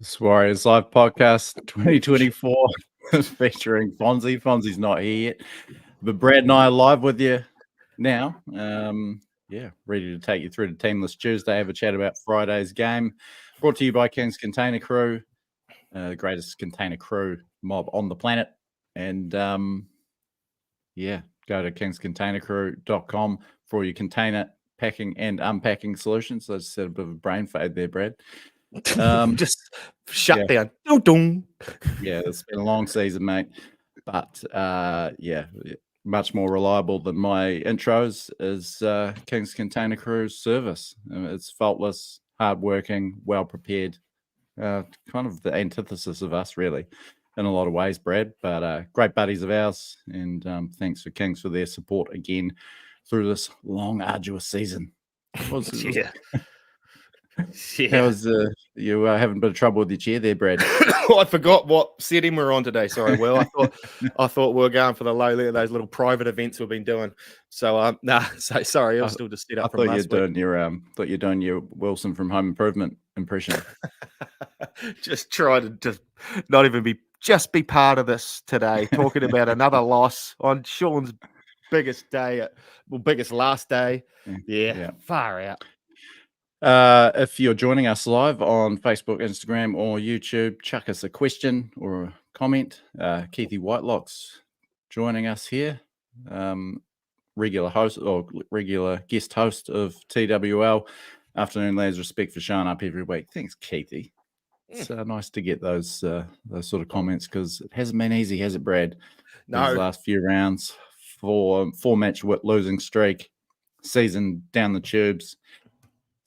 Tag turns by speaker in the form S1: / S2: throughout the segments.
S1: This Warriors Live Podcast 2024 featuring Fonzie. Fonzie's not here yet, but Brad and I are live with you now. Ready to take you through the Teamless Tuesday, have a chat about Friday's game. Brought to you by King's Container Crew, the greatest container crew mob on the planet. And go to kingscontainercrew.com for your container packing and unpacking solutions. I just said a bit of a brain fade there, Brad.
S2: Just shut down. Dun-dun.
S1: Yeah, it's been a long season, mate. But much more reliable than my intros is King's Container Crew's service. It's faultless, hardworking, well prepared. Kind of the antithesis of us, really, in a lot of ways, Brad. But great buddies of ours, and thanks for Kings for their support again through this long, arduous season. How's you having a bit of trouble with your chair there, Brad?
S2: I forgot what setting we're on today. Sorry, Will. I thought we were going for the those little private events we've been doing. So so sorry, I was still just set up.
S1: I thought you're doing your Wilson from Home Improvement impression.
S2: Just try to just not even be part of this today. Talking about another loss on Sean's biggest last day. Yeah. Far out.
S1: If you're joining us live on Facebook, Instagram, or YouTube, chuck us a question or a comment. Keithy Whitelock's joining us here, regular guest host of TWL. Afternoon, lads. Respect for showing up every week. Thanks, Keithy. It's nice to get those sort of comments because it hasn't been easy, has it, Brad?
S2: No.
S1: These last few rounds, four-match losing streak, season down the tubes.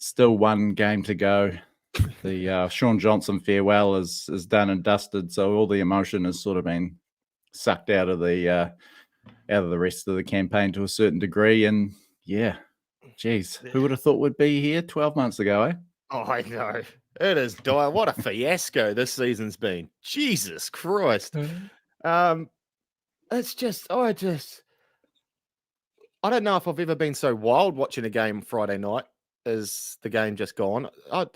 S1: Still one game to go. The Sean Johnson farewell is done and dusted, so all the emotion has sort of been sucked out of the rest of the campaign to a certain degree. And geez, who would have thought we'd be here 12 months ago, eh?
S2: Oh, I know. It is dire. What a fiasco this season's been. Jesus Christ. It's just, I don't know if I've ever been so wild watching a game Friday night. Is the game just gone? I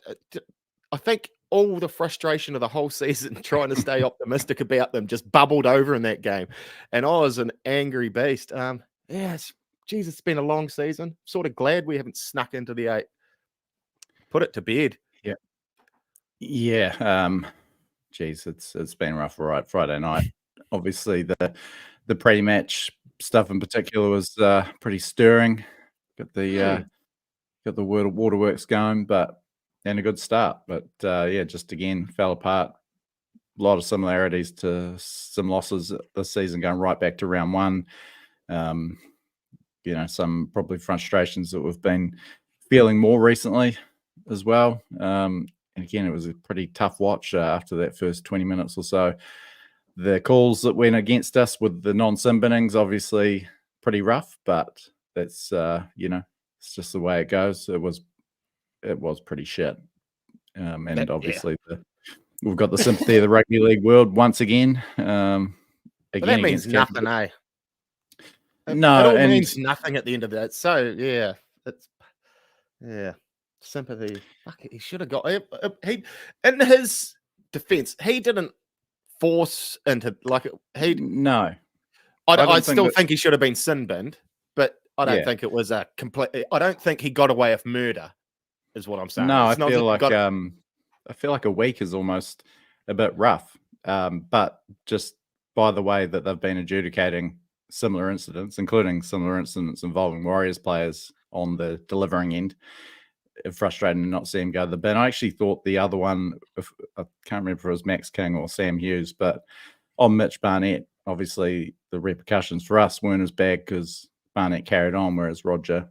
S2: think all the frustration of the whole season trying to stay optimistic about them just bubbled over in that game. And I was an angry beast. It's been a long season. Sort of glad we haven't snuck into the 8. Put it to bed.
S1: It's been rough, right? Friday night. Obviously, the pre-match stuff in particular was pretty stirring. Got the waterworks going, and a good start. But just again fell apart. A lot of similarities to some losses this season, going right back to round one. Some probably frustrations that we've been feeling more recently as well. And again, it was a pretty tough watch after that first 20 minutes or so. The calls that went against us with the non-sim binnings, obviously pretty rough, but that's it's just the way it goes. It was pretty shit. Obviously we've got the sympathy of the rugby league world once again.
S2: But that means nothing, eh?
S1: No,
S2: it all means nothing at the end of that. So sympathy. Fuck it, he should have got. He in his defense, he didn't force into
S1: No,
S2: I still think he should have been sin binned, but I don't think it was a complete. I don't think he got away with murder, is what I'm saying.
S1: No, I feel like a week is almost a bit rough. But just by the way that they've been adjudicating similar incidents, including similar incidents involving Warriors players on the delivering end, frustrating to not see him go to the bin. I actually thought the other one, I can't remember if it was Max King or Sam Hughes, but on Mitch Barnett, obviously the repercussions for us weren't as bad because Barnett carried on, whereas Roger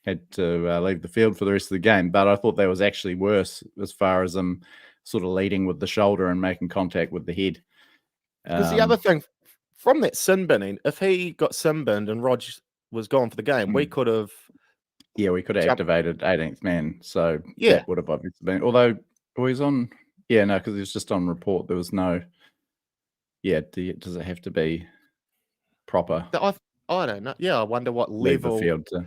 S1: had to leave the field for the rest of the game. But I thought that was actually worse as far as him sort of leading with the shoulder and making contact with the head.
S2: Because the other thing, from that sin binning, if he got sin binned and Rog was gone for the game, we could have...
S1: Yeah, we could have activated 18th man. So that would have obviously been... Although, he's on... Yeah, no, because he was just on report. There was no... Yeah, does it have to be proper?
S2: I don't know. Yeah, I wonder what level...
S1: Leave the field to...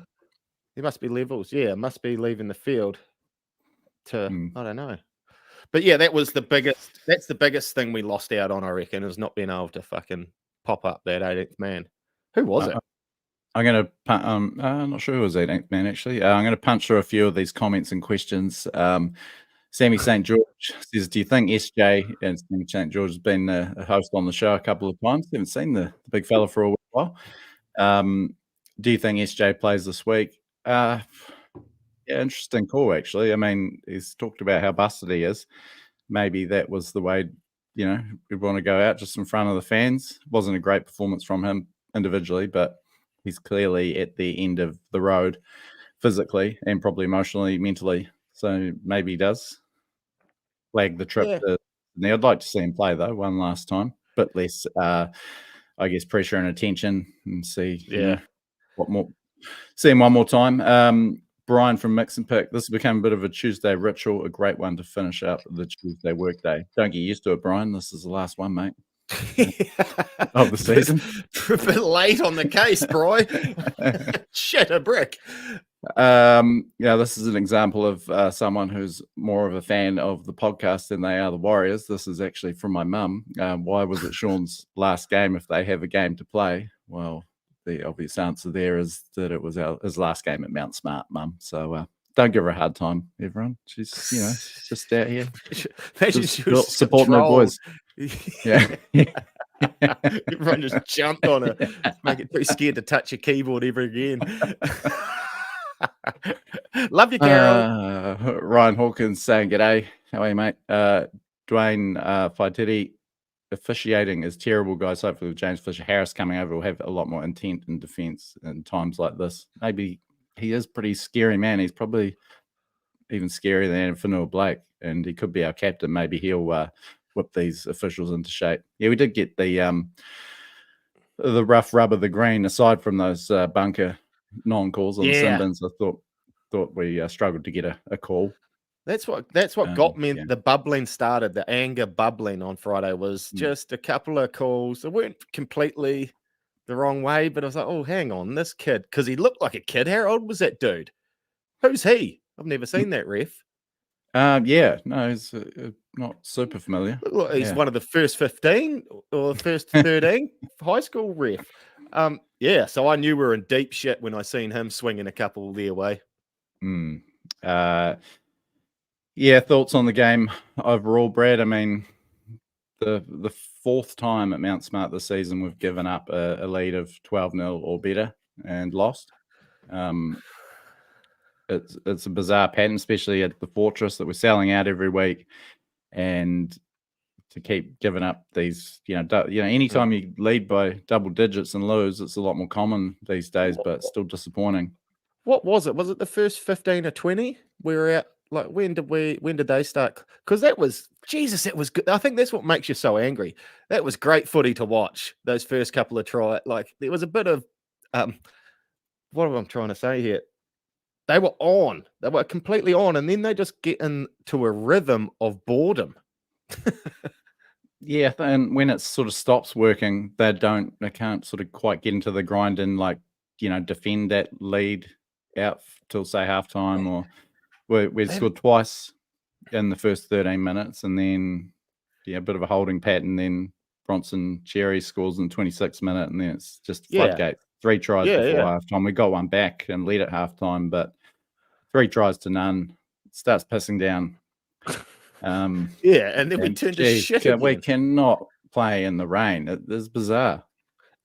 S2: There must be levels. Yeah, it must be leaving the field to... I don't know. But yeah, that's the biggest thing we lost out on, I reckon, is not being able to fucking pop up that 18th man. Who was it?
S1: I'm going to, I'm not sure who was 18th man, actually. I'm going to punch through a few of these comments and questions. Sammy St. George says, do you think SJ, and Sammy St. George has been a host on the show a couple of times, haven't seen the big fella for a while. Do you think SJ plays this week? Yeah, interesting call, actually. I mean, he's talked about how busted he is. Maybe that was the way, we'd want to go out just in front of the fans. Wasn't a great performance from him individually, but he's clearly at the end of the road physically and probably emotionally, mentally. So maybe he does flag the trip.
S2: Yeah.
S1: Now, I'd like to see him play, though, one last time. Bit less, I guess, pressure and attention, and see, what more. See him one more time. Brian from Mix and Pick. This has become a bit of a Tuesday ritual, a great one to finish up the Tuesday workday. Don't get used to it, Brian. This is the last one, mate, of the season.
S2: A bit late on the case, bro. Shit, a brick.
S1: This is an example of someone who's more of a fan of the podcast than they are the Warriors. This is actually from my mum. Why was it Sean's last game if they have a game to play? Well, the obvious answer there is that it was his last game at Mount Smart, Mum. So don't give her a hard time, everyone. She's, just out here supporting her boys. Yeah.
S2: Everyone just jumped on her. Make it too scared to touch a keyboard ever again. Love you, Carol.
S1: Ryan Hawkins saying, g'day. How are you, mate? Dwayne Faititi, officiating is terrible, guys. Hopefully with James Fisher-Harris coming over, we'll have a lot more intent in defence in times like this. Maybe he is pretty scary, man. He's probably even scarier than Fanua Blake, and he could be our captain. Maybe he'll whip these officials into shape. Yeah, we did get the rough rub of the green, aside from those bunker non-calls on the sin bins. I thought we struggled to get a call.
S2: That's what got me. The bubbling started. The anger bubbling on Friday was just a couple of calls. They weren't completely the wrong way, but I was like, oh, hang on, this kid, because he looked like a kid. How old was that dude? Who's he? I've never seen that ref.
S1: He's not super familiar.
S2: He's one of the first 15 or the first 13 high school ref. So I knew we were in deep shit when I seen him swinging a couple their way.
S1: Thoughts on the game overall, Brad? I mean, the fourth time at Mount Smart this season we've given up a lead of 12-0 or better and lost. It's a bizarre pattern, especially at the Fortress, that we're selling out every week, and to keep giving up these, anytime you lead by double digits and lose, it's a lot more common these days, but still disappointing.
S2: What was it? Was it the first 15 or 20 we were at? Like, when did they start? Because that was, Jesus, that was good. I think that's what makes you so angry. That was great footy to watch, those first couple of tries. Like, there was a bit of, what am I trying to say here? They were on. They were completely on, and then they just get into a rhythm of boredom.
S1: Yeah, and when it sort of stops working, they can't sort of quite get into the grind and, like, defend that lead out till, say, halftime, or we scored twice in the first 13 minutes, and then a bit of a holding pattern. Then Bronson Cherry scores in 26 minutes, and then it's just floodgate. 3 tries before halftime. We got one back and led at halftime, but 3 tries to none. It starts pissing down.
S2: And then we turned to shit again.
S1: We cannot play in the rain. It is bizarre.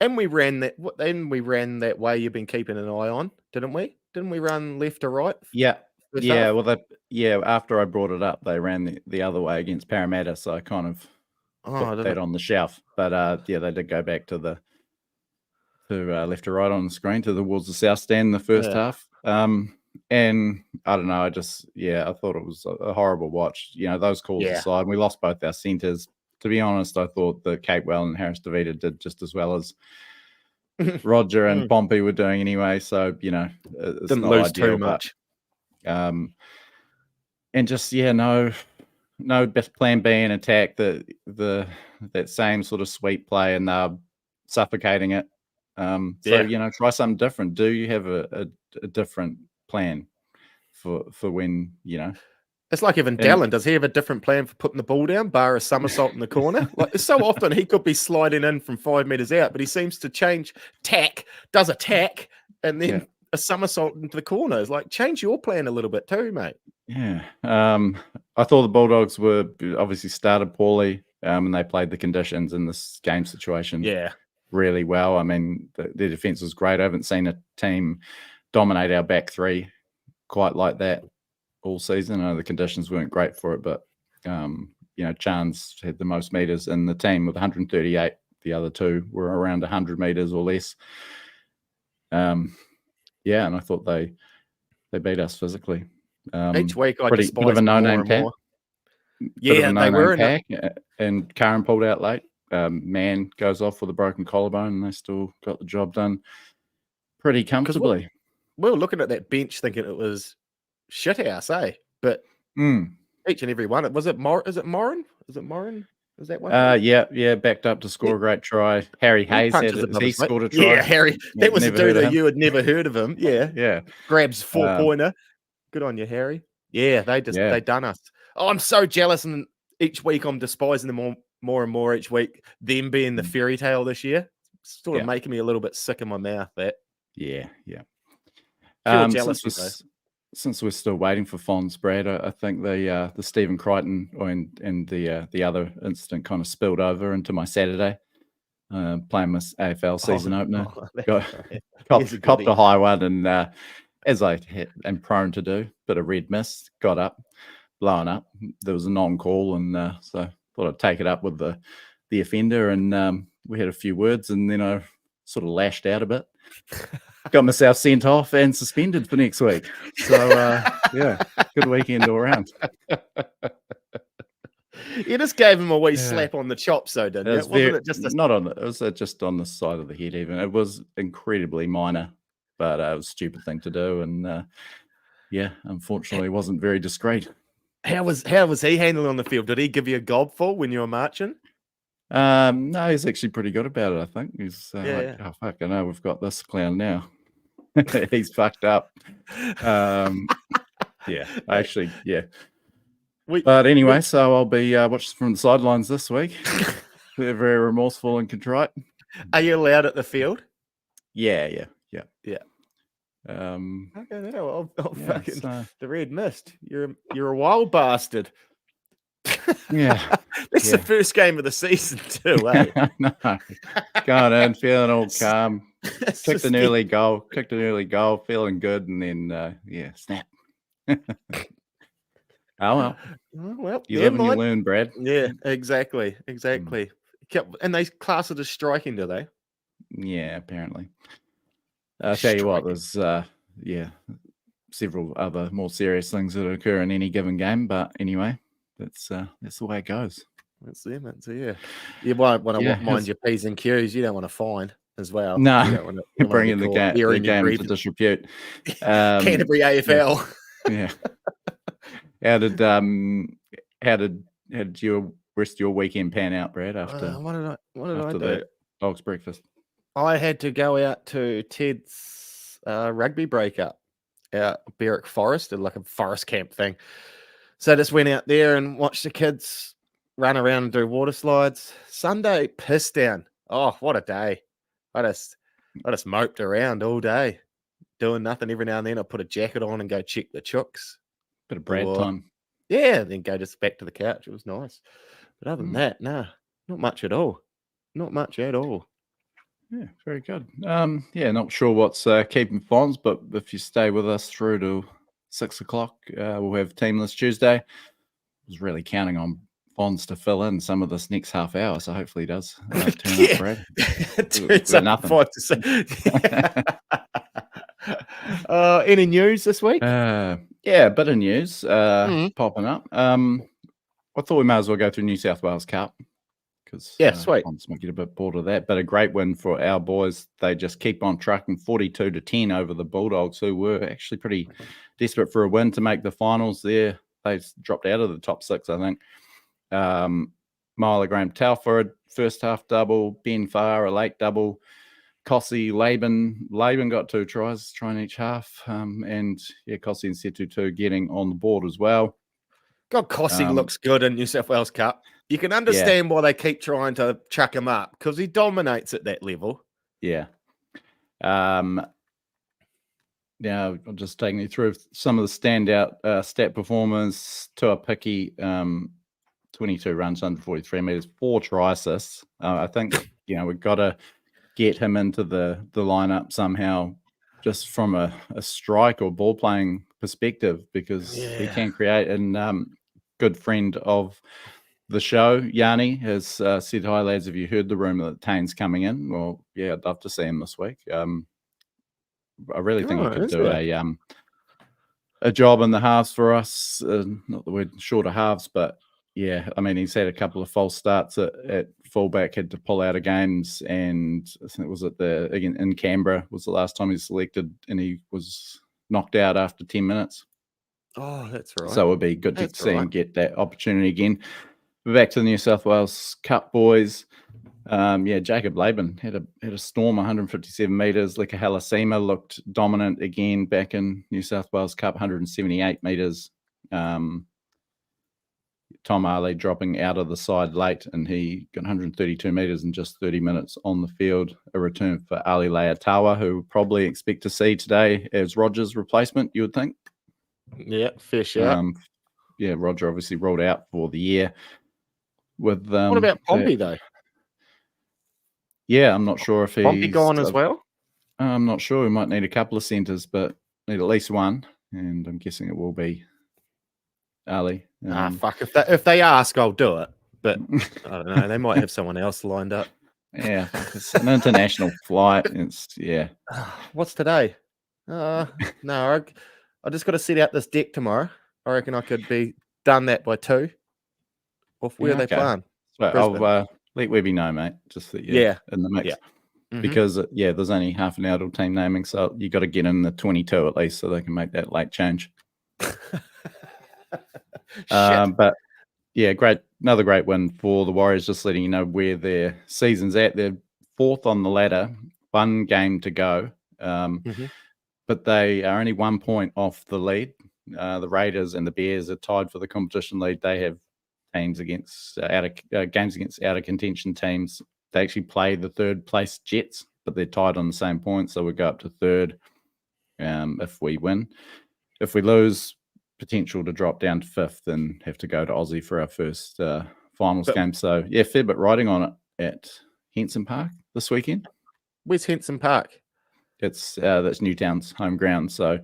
S2: And we ran that. Then we ran that way you've been keeping an eye on, didn't we? Didn't we run left to right?
S1: Yeah. Well, after I brought it up, they ran the other way against Parramatta, so I kind of put that on the shelf. But they did go back to left to right on the screen towards the south stand in the first half. And I don't know, I thought it was a horrible watch. Those calls aside, we lost both our centres. To be honest, I thought that Capewell and Harris DeVita did just as well as Roger and Pompey were doing anyway. So, it's
S2: didn't
S1: not
S2: lose
S1: ideal,
S2: too much.
S1: And just, no best plan B in attack, that same sort of sweep play, and they're suffocating it. Try something different. Do you have a different plan for when,
S2: It's like even Dallin. Does he have a different plan for putting the ball down, bar a somersault in the corner? Like, so often he could be sliding in from 5 meters out, but he seems to change tack, does a tack, and then a somersault into the corner. It's like, change your plan a little bit too, mate.
S1: Yeah. I thought the Bulldogs were obviously started poorly, and they played the conditions in this game situation really well. I mean, their defense was great. I haven't seen a team dominate our back three quite like that all season. I know the conditions weren't great for it, but Chance had the most meters in the team with 138. The other two were around 100 meters or less. And I thought they beat us physically.
S2: Each week I
S1: bit of a no-name pack.
S2: Yeah, they were in
S1: pack, and Karen pulled out late. Man goes off with a broken collarbone, and they still got the job done pretty comfortably.
S2: We were looking at that bench thinking it was shithouse, eh? But each and every one. Is it Morin? Is it Morin? Is that one?
S1: Yeah, backed up to score a great try. Harry Hayes scored a try.
S2: Yeah, Harry. That was a dude that you had never heard of him. Yeah. Grabs 4-pointer. Good on you, Harry. Yeah, they done us. Oh, I'm so jealous, and each week I'm despising them more and more each week. Them being the fairy tale this year, sort of making me a little bit sick in my mouth. That.
S1: Yeah.
S2: Jealousy,
S1: since we're still waiting for Fonz, Brad, I think the Stephen Crichton and the other incident kind of spilled over into my Saturday. Playing my AFL season opener, copped a high one, and as I am prone to do, bit of red mist, got up, blown up. There was a non-call, and so thought I'd take it up with the offender, and we had a few words, and then I sort of lashed out a bit. Got myself sent off and suspended for next week. So, good weekend all around.
S2: You just gave him a wee slap on the chops, though, didn't you?
S1: It was just on the side of the head even. It was incredibly minor, but it was a stupid thing to do. And, unfortunately, wasn't very discreet.
S2: How was he handling on the field? Did he give you a gobful when you were marching?
S1: No, he's actually pretty good about it, I think. He's like, oh, fuck, I know we've got this clown now. He's fucked up. But anyway, so I'll be watching from the sidelines this week. They're very remorseful and contrite.
S2: Are you allowed at the field?
S1: Yeah.
S2: Okay, I'll fucking the red mist. You're a wild bastard.
S1: Yeah.
S2: It's the first game of the season too, eh?
S1: No. Going in, feeling all calm. Kicked an early goal, feeling good, and then snap. Oh well. You live and you learn, Brad.
S2: Yeah, exactly. And they class it as striking, do they?
S1: Yeah, apparently. I'll tell you what, there's several other more serious things that occur in any given game, but anyway. That's the way it goes.
S2: That's it. You won't want to mind your P's and Q's. You don't want to fine as well.
S1: No, you bring in the game to disrepute.
S2: Canterbury AFL.
S1: Yeah. How did your rest of your weekend pan out, Brad? After
S2: what did I do?
S1: The dog's breakfast.
S2: I had to go out to Ted's rugby breakup out Berwick Forest, did like a forest camp thing. So I just went out there and watched the kids run around and do water slides. Sunday, piss down. Oh, what a day. I just moped around all day, doing nothing. Every now and then I put a jacket on and go check the chooks.
S1: Bit of Brad time.
S2: Yeah, then go just back to the couch. It was nice. But other than that, nah, not much at all.
S1: Yeah, very good. Not sure what's keeping Fonz, but if you stay with us through to 6 o'clock, we'll have Teamless Tuesday. I was really counting on Fonz to fill in some of this next half hour, so hopefully he does turn up, Brad.
S2: Turns up
S1: nothing.
S2: 5 to 6. Any news this week?
S1: A bit of news popping up. I thought we might as well go through New South Wales Cup because
S2: sweet.
S1: Fonz might get a bit bored of that, but a great win for our boys. They just keep on trucking 42-10 over the Bulldogs, who were actually pretty desperate for a win to make the finals there. They dropped out of the top 6, I think. Myla Graham Telford, first half double, Ben Farr, a late double, Kossi, Laban got 2 tries, trying each half, and Kossi and Setutu getting on the board as well.
S2: God, Cossey looks good in New South Wales Cup. You can understand why they keep trying to chuck him up because he dominates at that level.
S1: Yeah. Now, I'm just taking you through some of the standout stat performers. Tua Piki, 22 runs under 43 meters, 4 try assists. I think, we've got to get him into the lineup somehow, just from a strike or ball playing perspective, because he can create. And good friend of the show, Yanni, has said, "Hi lads, have you heard the rumor that Tane's coming in?" Well, yeah, I'd love to see him this week. I really think he could do a job in the halves for us. Not that we're short of halves, but yeah, I mean, he's had a couple of false starts at fullback, had to pull out of games, and I think it was in Canberra was the last time he was selected, and he was knocked out after 10 minutes.
S2: Oh, that's right.
S1: So it would be good to see him get that opportunity again. Back to the New South Wales Cup boys. Jacob Laban had a storm, 157 meters. Leka Halasima looked dominant again back in New South Wales Cup, 178 meters. Tom Ali dropping out of the side late, and he got 132 meters in just 30 minutes on the field. A return for Ali Leatawa, who we'll probably expect to see today as Rogers' replacement, you would think.
S2: Yeah, fair shout.
S1: Roger obviously rolled out for the year. With
S2: what about Pompey though?
S1: Yeah, I'm not sure if
S2: Pompey
S1: he's
S2: gone as well.
S1: I'm not sure. We might need a couple of centres, but need at least one, and I'm guessing it will be Ali.
S2: Fuck! If they ask, I'll do it. But I don't know. They might have someone else lined up.
S1: Yeah, it's an international flight.
S2: What's today? No, I just got to set out this deck tomorrow. I reckon I could be done that by 2. Off where are they playing?
S1: So I'll let Webby know, mate. Just that you're in the mix.
S2: Yeah. Mm-hmm.
S1: Because there's only half an hour till team naming, so you got to get in the 22 at least, so they can make that late change. But yeah, another great win for the Warriors. Just letting you know where their season's at. They're 4th on the ladder, 1 game to go, but they are only 1 point off the lead. The Raiders and the Bears are tied for the competition lead. They have teams against games against out of contention teams. They actually play the 3rd place Jets, but they're tied on the same points, so we go up to 3rd if we win. If we lose, potential to drop down to 5th and have to go to Aussie for our first finals game. So fair bit riding on it at Henson Park this weekend.
S2: Where's Henson Park?
S1: That's Newtown's home ground, so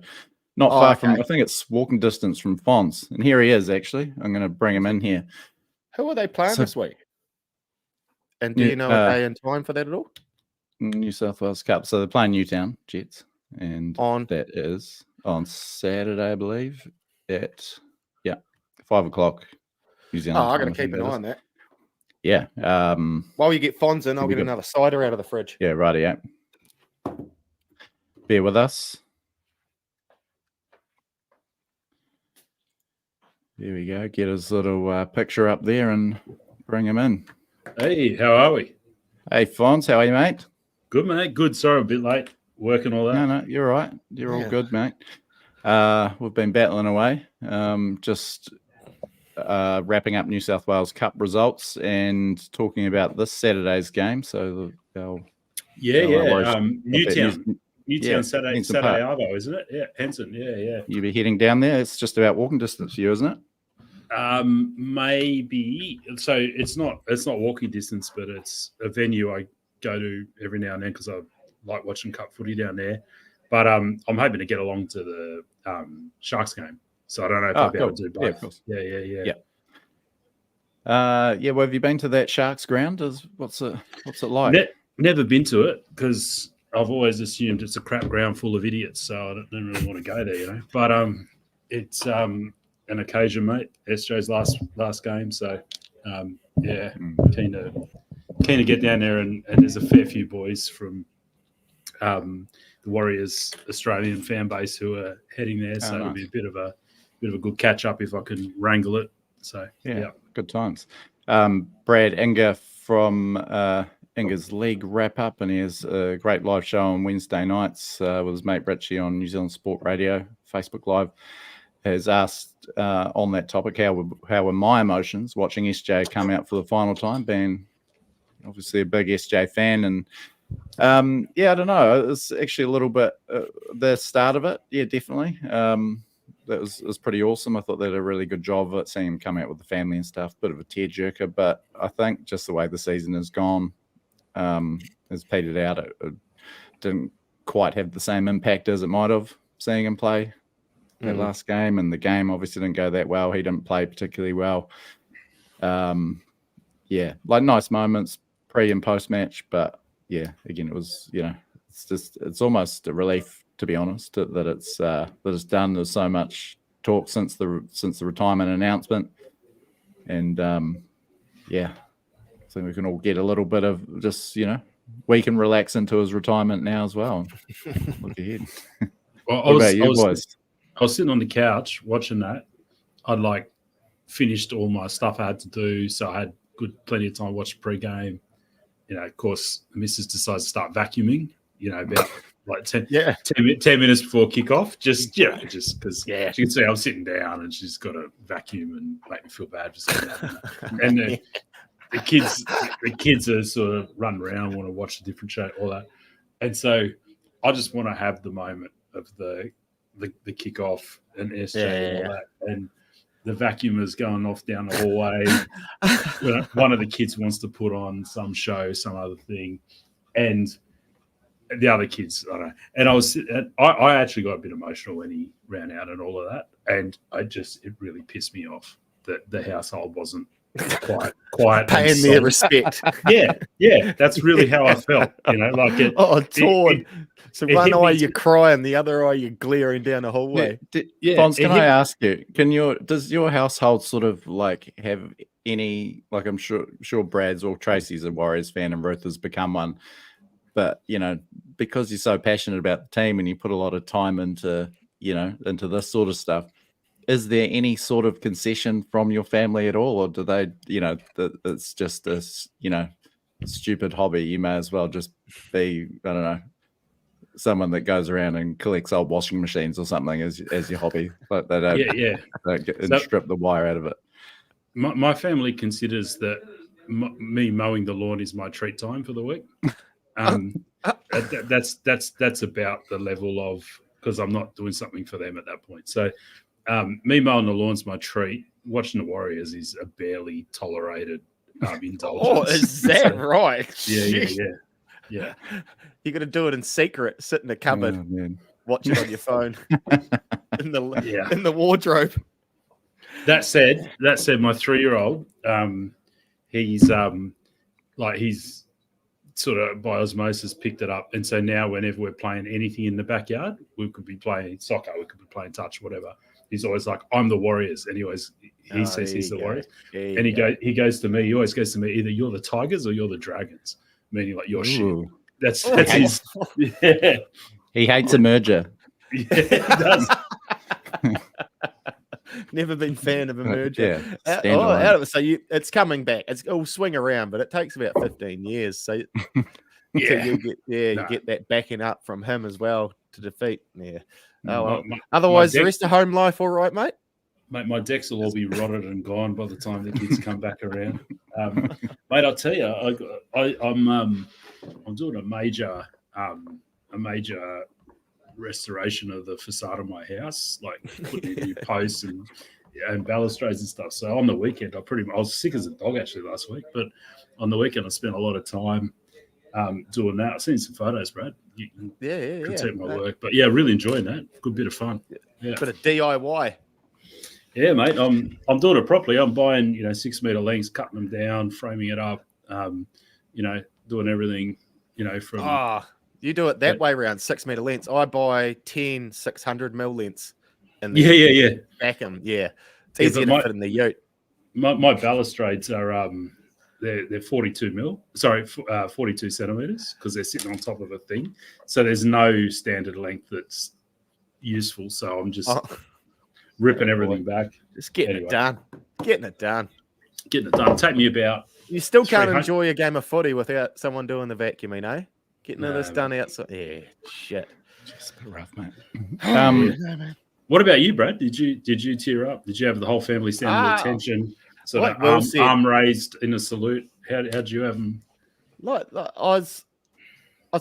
S1: not far from. I think it's walking distance from Fonz, and here he is. Actually, I'm going to bring him in here.
S2: Who are they playing this week? And do you know a day and time for that at all?
S1: New South Wales Cup. So they're playing Newtown Jets, and that is on Saturday, I believe, at 5 o'clock New Zealand.
S2: I got to keep an eye on that.
S1: Yeah.
S2: While you get Fonz in, I'll get another cider out of the fridge.
S1: Yeah, righty. Bear with us. There we go. Get his little picture up there and bring him in.
S3: Hey, how are we?
S1: Hey, Fonz, how are you, mate?
S3: Good, mate. Good. Sorry, a bit late. Working all that.
S1: No, you're right. You're all good, mate. We've been battling away. Just wrapping up New South Wales Cup results and talking about this Saturday's game. So
S3: Newtown Saturday Arvo, isn't it? Yeah, Henson. Yeah.
S1: You'll be heading down there. It's just about walking distance for you, isn't it?
S3: Maybe. So it's not walking distance, but it's a venue I go to every now and then because I like watching cup footy down there. But I'm hoping to get along to the Sharks game. So I don't know if I'll be able to do both.
S1: Yeah, of course.
S3: Yeah.
S1: Well, have you been to that Sharks ground? What's it like?
S3: Never been to it because I've always assumed it's a crap ground full of idiots, so I don't really want to go there, you know. But it's an occasion, mate. SJ's last game, so keen to get down there, and there's a fair few boys from the Warriors Australian fan base who are heading there, so it'll be a bit of a good catch up if I can wrangle it. So
S1: good times. Brad Inger from Inger's League wrap up, and he has a great live show on Wednesday nights with his mate Richie on New Zealand Sport Radio, Facebook Live. has asked on that topic, how were my emotions watching SJ come out for the final time, being obviously a big SJ fan. And I don't know, it's actually a little bit the start of it. Yeah, definitely. That was pretty awesome. I thought they did a really good job of it, seeing him come out with the family and stuff. Bit of a tearjerker, but I think just the way the season has gone has petered out. It didn't quite have the same impact as it might have, seeing him play that last game. And the game obviously didn't go that well. He didn't play particularly well. Like nice moments pre and post match, but yeah, again, it was, it's almost a relief, to be honest, that it's done. There's so much talk since the retirement announcement, and I think we can all get a little bit of just, we can relax into his retirement now as well. Look ahead.
S3: Well,
S1: What about you boys?
S3: I was sitting on the couch watching that. I'd finished all my stuff I had to do, so I had plenty of time to watch pre-game. Of course, the missus decides to start vacuuming, about 10 minutes before kickoff, just because she can see I'm sitting down and she's got to vacuum and make me feel bad for saying that. And the kids are sort of run around, want to watch a different show, all that. And so I just want to have the moment of the kickoff and SJ and all that. And the vacuumer's going off down the hallway. One of the kids wants to put on some show, some other thing, and the other kids, I don't know. And I actually got a bit emotional when he ran out and all of that, and it really pissed me off that the household wasn't quiet,
S2: paying their respect.
S3: Yeah, that's really how I felt.
S2: Torn. So one eye you're crying, the other eye you're glaring down the hallway.
S1: Fonz, can I ask you? Does your household sort of have any? I'm sure Brad's or Tracy's a Warriors fan and Ruth has become one, but because you're so passionate about the team and you put a lot of time into this sort of stuff, is there any sort of concession from your family at all, or do they, it's just a stupid hobby? You may as well just be, I don't know, someone that goes around and collects old washing machines or something as your hobby, but they don't strip the wire out of it.
S3: My family considers that me mowing the lawn is my treat time for the week. That's about the level of, because I'm not doing something for them at that point. So me mowing the lawn's my treat. Watching the Warriors is a barely tolerated indulgence.
S2: Oh, is that right?
S3: Yeah.
S2: You got to do it in secret, sit in a cupboard, watch it on your phone, in the wardrobe.
S3: That said, my 3-year-old, he's sort of by osmosis picked it up, and so now whenever we're playing anything in the backyard, we could be playing soccer, we could be playing touch, whatever. He's always like, "I'm the Warriors," and he says he's the Warriors, and he goes to me. He always goes to me, either you're the Tigers or you're the Dragons, meaning like you're shit. That's his. Yeah.
S1: He hates a merger.
S3: Yeah, he does.
S2: Never been fan of a merger.
S1: So
S2: it's coming back. It'll swing around, but it takes about 15 years. So you get that backing up from him as well to defeat. Yeah. Otherwise, the rest of home life, all right, mate.
S3: Mate, my decks will all be rotted and gone by the time the kids come back around. Mate, I'll tell you, I'm doing a major restoration of the facade of my house, like putting in new posts and balustrades and stuff. So on the weekend, I was sick as a dog actually last week, but on the weekend I spent a lot of time doing that. I've seen some photos, Brad. You can critique my work, but yeah, really enjoying that. Good bit of fun. Yeah,
S2: bit of DIY.
S3: Yeah, mate. I'm doing it properly. I'm buying 6 meter lengths, cutting them down, framing it up. Doing everything. From
S2: you do it that way around, 6 meter lengths. I buy 10 600 mil lengths. And back them. Yeah, it's easier to fit in the ute.
S3: My balustrades are they're 42 mil. Sorry, 42 centimeters, because they're sitting on top of a thing. So there's no standard length that's useful. So I'm just ripping everything back.
S2: Just getting it done. Getting it done.
S3: Take me about.
S2: You still can't enjoy a game of footy without someone doing the vacuuming, eh? Getting this done outside. Yeah, shit.
S1: Just a bit rough, mate.
S3: What about you, Brad? Did you tear up? Did you have the whole family stand at attention, sort
S2: like
S3: of
S2: Will said,
S3: arm raised in a salute? How did you have them?
S2: like I was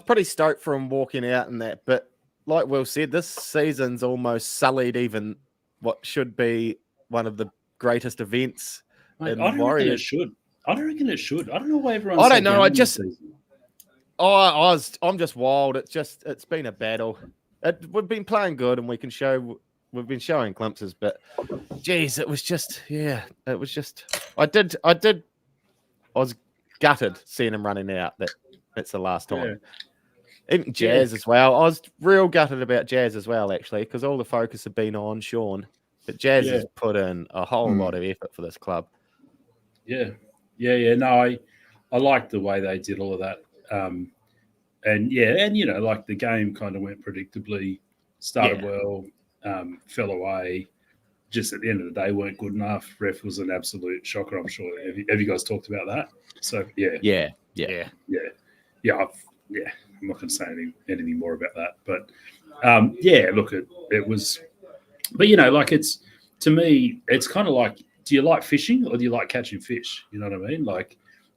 S2: pretty stoked for him walking out and that, but like Will said, this season's almost sullied even what should be one of the greatest events
S3: Mate,
S2: in
S3: I don't reckon it
S2: Warriors.
S3: should. I don't reckon it should. I don't know why everyone's
S2: I
S3: so
S2: don't know.
S3: down
S2: I
S3: on this
S2: just,
S3: season.
S2: I'm just wild. It's been a battle. We've been playing good, and we've been showing glimpses, but geez, it was just, I was gutted seeing him running out. That's the last time.
S3: Yeah.
S2: Even Jazz as well. I was real gutted about Jazz as well, actually, because all the focus had been on Sean, but Jazz has put in a whole lot of effort for this club.
S3: Yeah. No, I liked the way they did all of that. And like the game kind of went predictably, started well, fell away. Just at the end of the day, weren't good enough. Ref was an absolute shocker, I'm sure. Have you guys talked about that? So
S2: Yeah.
S3: I'm not going to say anything more about that. But look, it was. But it's, to me, it's kind of like, do you like fishing or do you like catching fish? You know what I mean? Like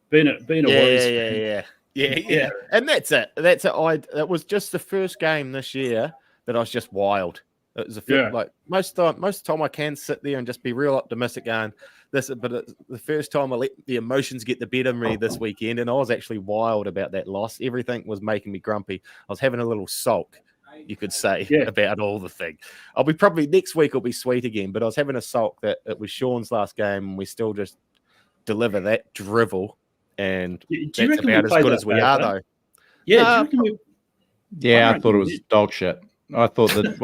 S3: being a Warriors fan.
S2: Yeah. And that's it. It was just the first game this year that I was just wild. It was like most of the time I can sit there and just be real optimistic going but it's the first time I let the emotions get the better of me this weekend, and I was actually wild about that loss. Everything was making me grumpy. I was having a little sulk, you could say, about all the thing. Next week will be sweet again, but I was having a sulk that it was Sean's last game and we still just deliver that drivel, and that's about as good as we are, though.
S3: Yeah,
S1: I thought it was dog shit. I thought that,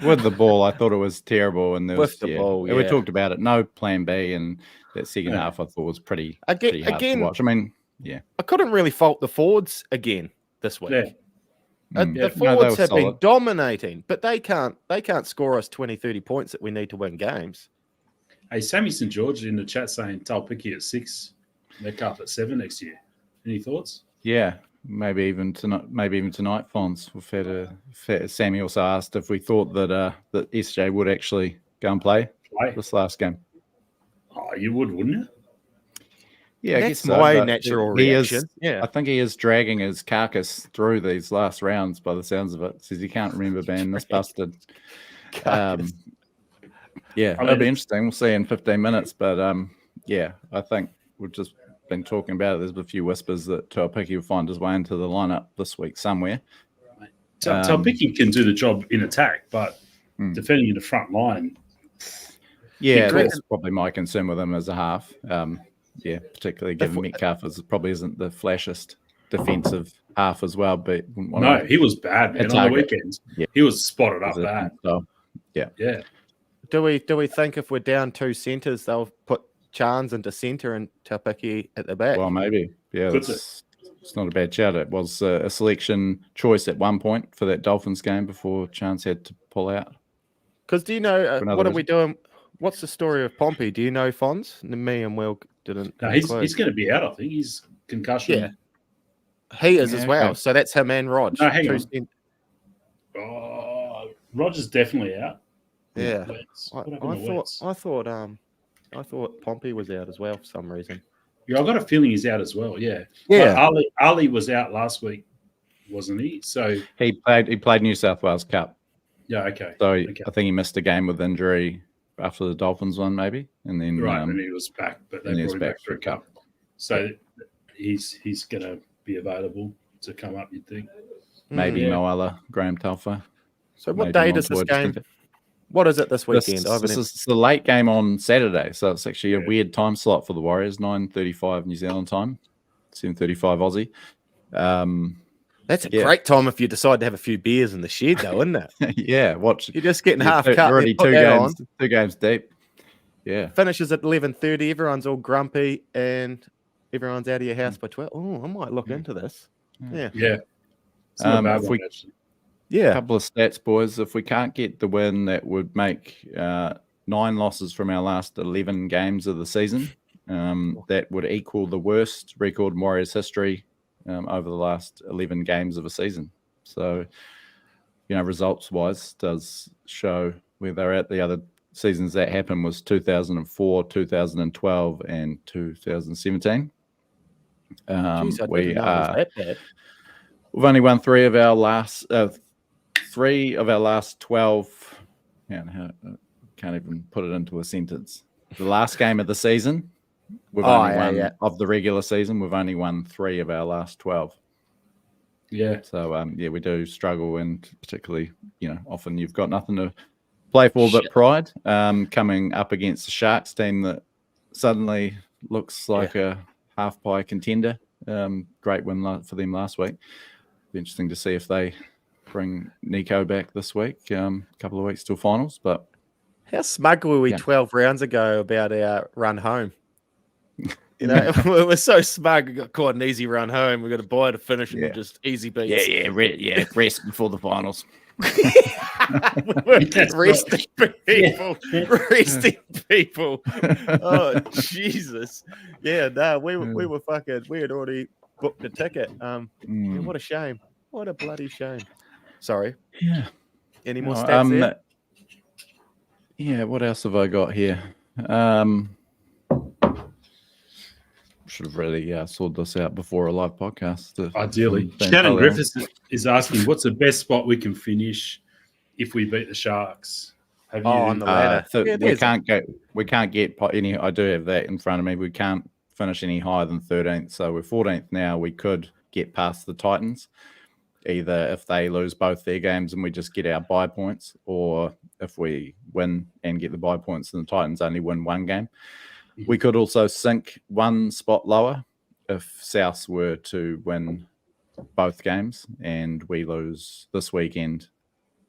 S1: with the ball, I thought it was terrible. And we talked about it. No plan B, and that second half I thought was pretty hard to watch. I mean,
S2: I couldn't really fault the forwards again this week. The forwards have been dominating, but they can't score us 20, 30 points that we need to win games.
S3: Hey, Sammy St. George in the chat saying Talpiki at 6, Metcalf at 7 next year. Any thoughts?
S1: Yeah. Maybe even tonight, Fonz. Sammy also asked if we thought that SJ would actually go and play this last game.
S3: Oh, you wouldn't you?
S1: Yeah,
S2: that's my natural reaction.
S1: I think he is dragging his carcass through these last rounds by the sounds of it. Says he can't remember being this busted. It'll be interesting. We'll see in 15 minutes. But I think we've just been talking about it. There's a few whispers that Tuapiki will find his way into the lineup this week somewhere.
S3: Tuapiki can do the job in attack, but defending in the front line.
S1: Yeah, that's probably my concern with him as a half. Particularly given Metcalf probably isn't the flashiest defensive half as well. But
S3: no, he was bad, man. On the weekends, he was spotted up bad.
S1: So,
S2: Do we think if we're down 2 centres, they'll put Chance into centre and Tuapiki at the back?
S1: Well, maybe. Yeah, it's not a bad shout. It was a selection choice at one point for that Dolphins game before Chance had to pull out.
S2: Because do you know what are we doing? What's the story of Pompey? Do you know, Fonz? Me and Will didn't.
S3: No, he's going to be out. I think he's concussion.
S2: Yeah, he is as well. Okay. So that's him and Rog.
S3: No, hang on. Roger's definitely out.
S2: Yeah, I thought Pompey was out as well for some reason.
S3: Yeah, I've got a feeling he's out as well. Yeah. But Ali was out last week, wasn't he? So
S1: he played New South Wales Cup.
S3: Yeah. Okay.
S1: So I think he missed a game with injury after the Dolphins one, maybe, and then
S3: and he was back, but they brought him back for a cup. So he's going to be available to come up. You'd think.
S1: Maybe Moala, Graham Telfer.
S2: So what day does this game? What is it this weekend?
S1: This is the late game on Saturday, so it's actually a weird time slot for the Warriors. 9:35 New Zealand time, 7:35 Aussie.
S2: That's a great time if you decide to have a few beers in the shed, though, isn't it?
S1: Yeah, watch.
S2: You're just getting half cut.
S1: You're already two games deep. Yeah,
S2: finishes at 11:30. Everyone's all grumpy, and everyone's out of your house by 12. Oh, I might look into this. Yeah.
S3: It's not a bad one, actually.
S1: A couple of stats, boys. If we can't get the win, that would make 9 losses from our last 11 games of the season. That would equal the worst record in Warriors history over the last 11 games of a season. So, results-wise, does show where they're at. The other seasons that happened was 2004, 2012, and 2017.
S2: Jeez, I
S1: We
S2: didn't know it was that bad.
S1: We've only won three of our last 12. Can't even put it into a sentence. The last game of the season, we've only won of the regular season. We've only won 3 of our last 12.
S3: Yeah.
S1: So we do struggle, and particularly, often you've got nothing to play for but pride. Coming up against the Sharks team that suddenly looks like a half pie contender. Great win for them last week. Be interesting to see if they bring Nico back this week. Couple of weeks till finals, but
S2: how smug were we 12 rounds ago about our run home? We were so smug. We got caught an easy run home. We got a bye to finish and just easy beats.
S1: Rest before the finals.
S2: Resting people. Oh Jesus! Yeah, no, we were fucking. We had already booked a ticket. Yeah, what a shame! What a bloody shame! Sorry.
S1: Yeah.
S2: Any more stats there?
S1: Yeah. What else have I got here? Should have really sorted this out before a live podcast.
S3: Ideally. Shannon Griffiths is asking, what's the best spot we can finish if we beat the Sharks?
S2: On the ladder.
S1: We can't get any. I do have that in front of me. We can't finish any higher than 13th. So we're 14th now. We could get past the Titans, either if they lose both their games and we just get our bye points, or if we win and get the bye points and the Titans only win one game. We could also sink one spot lower if South were to win both games and we lose this weekend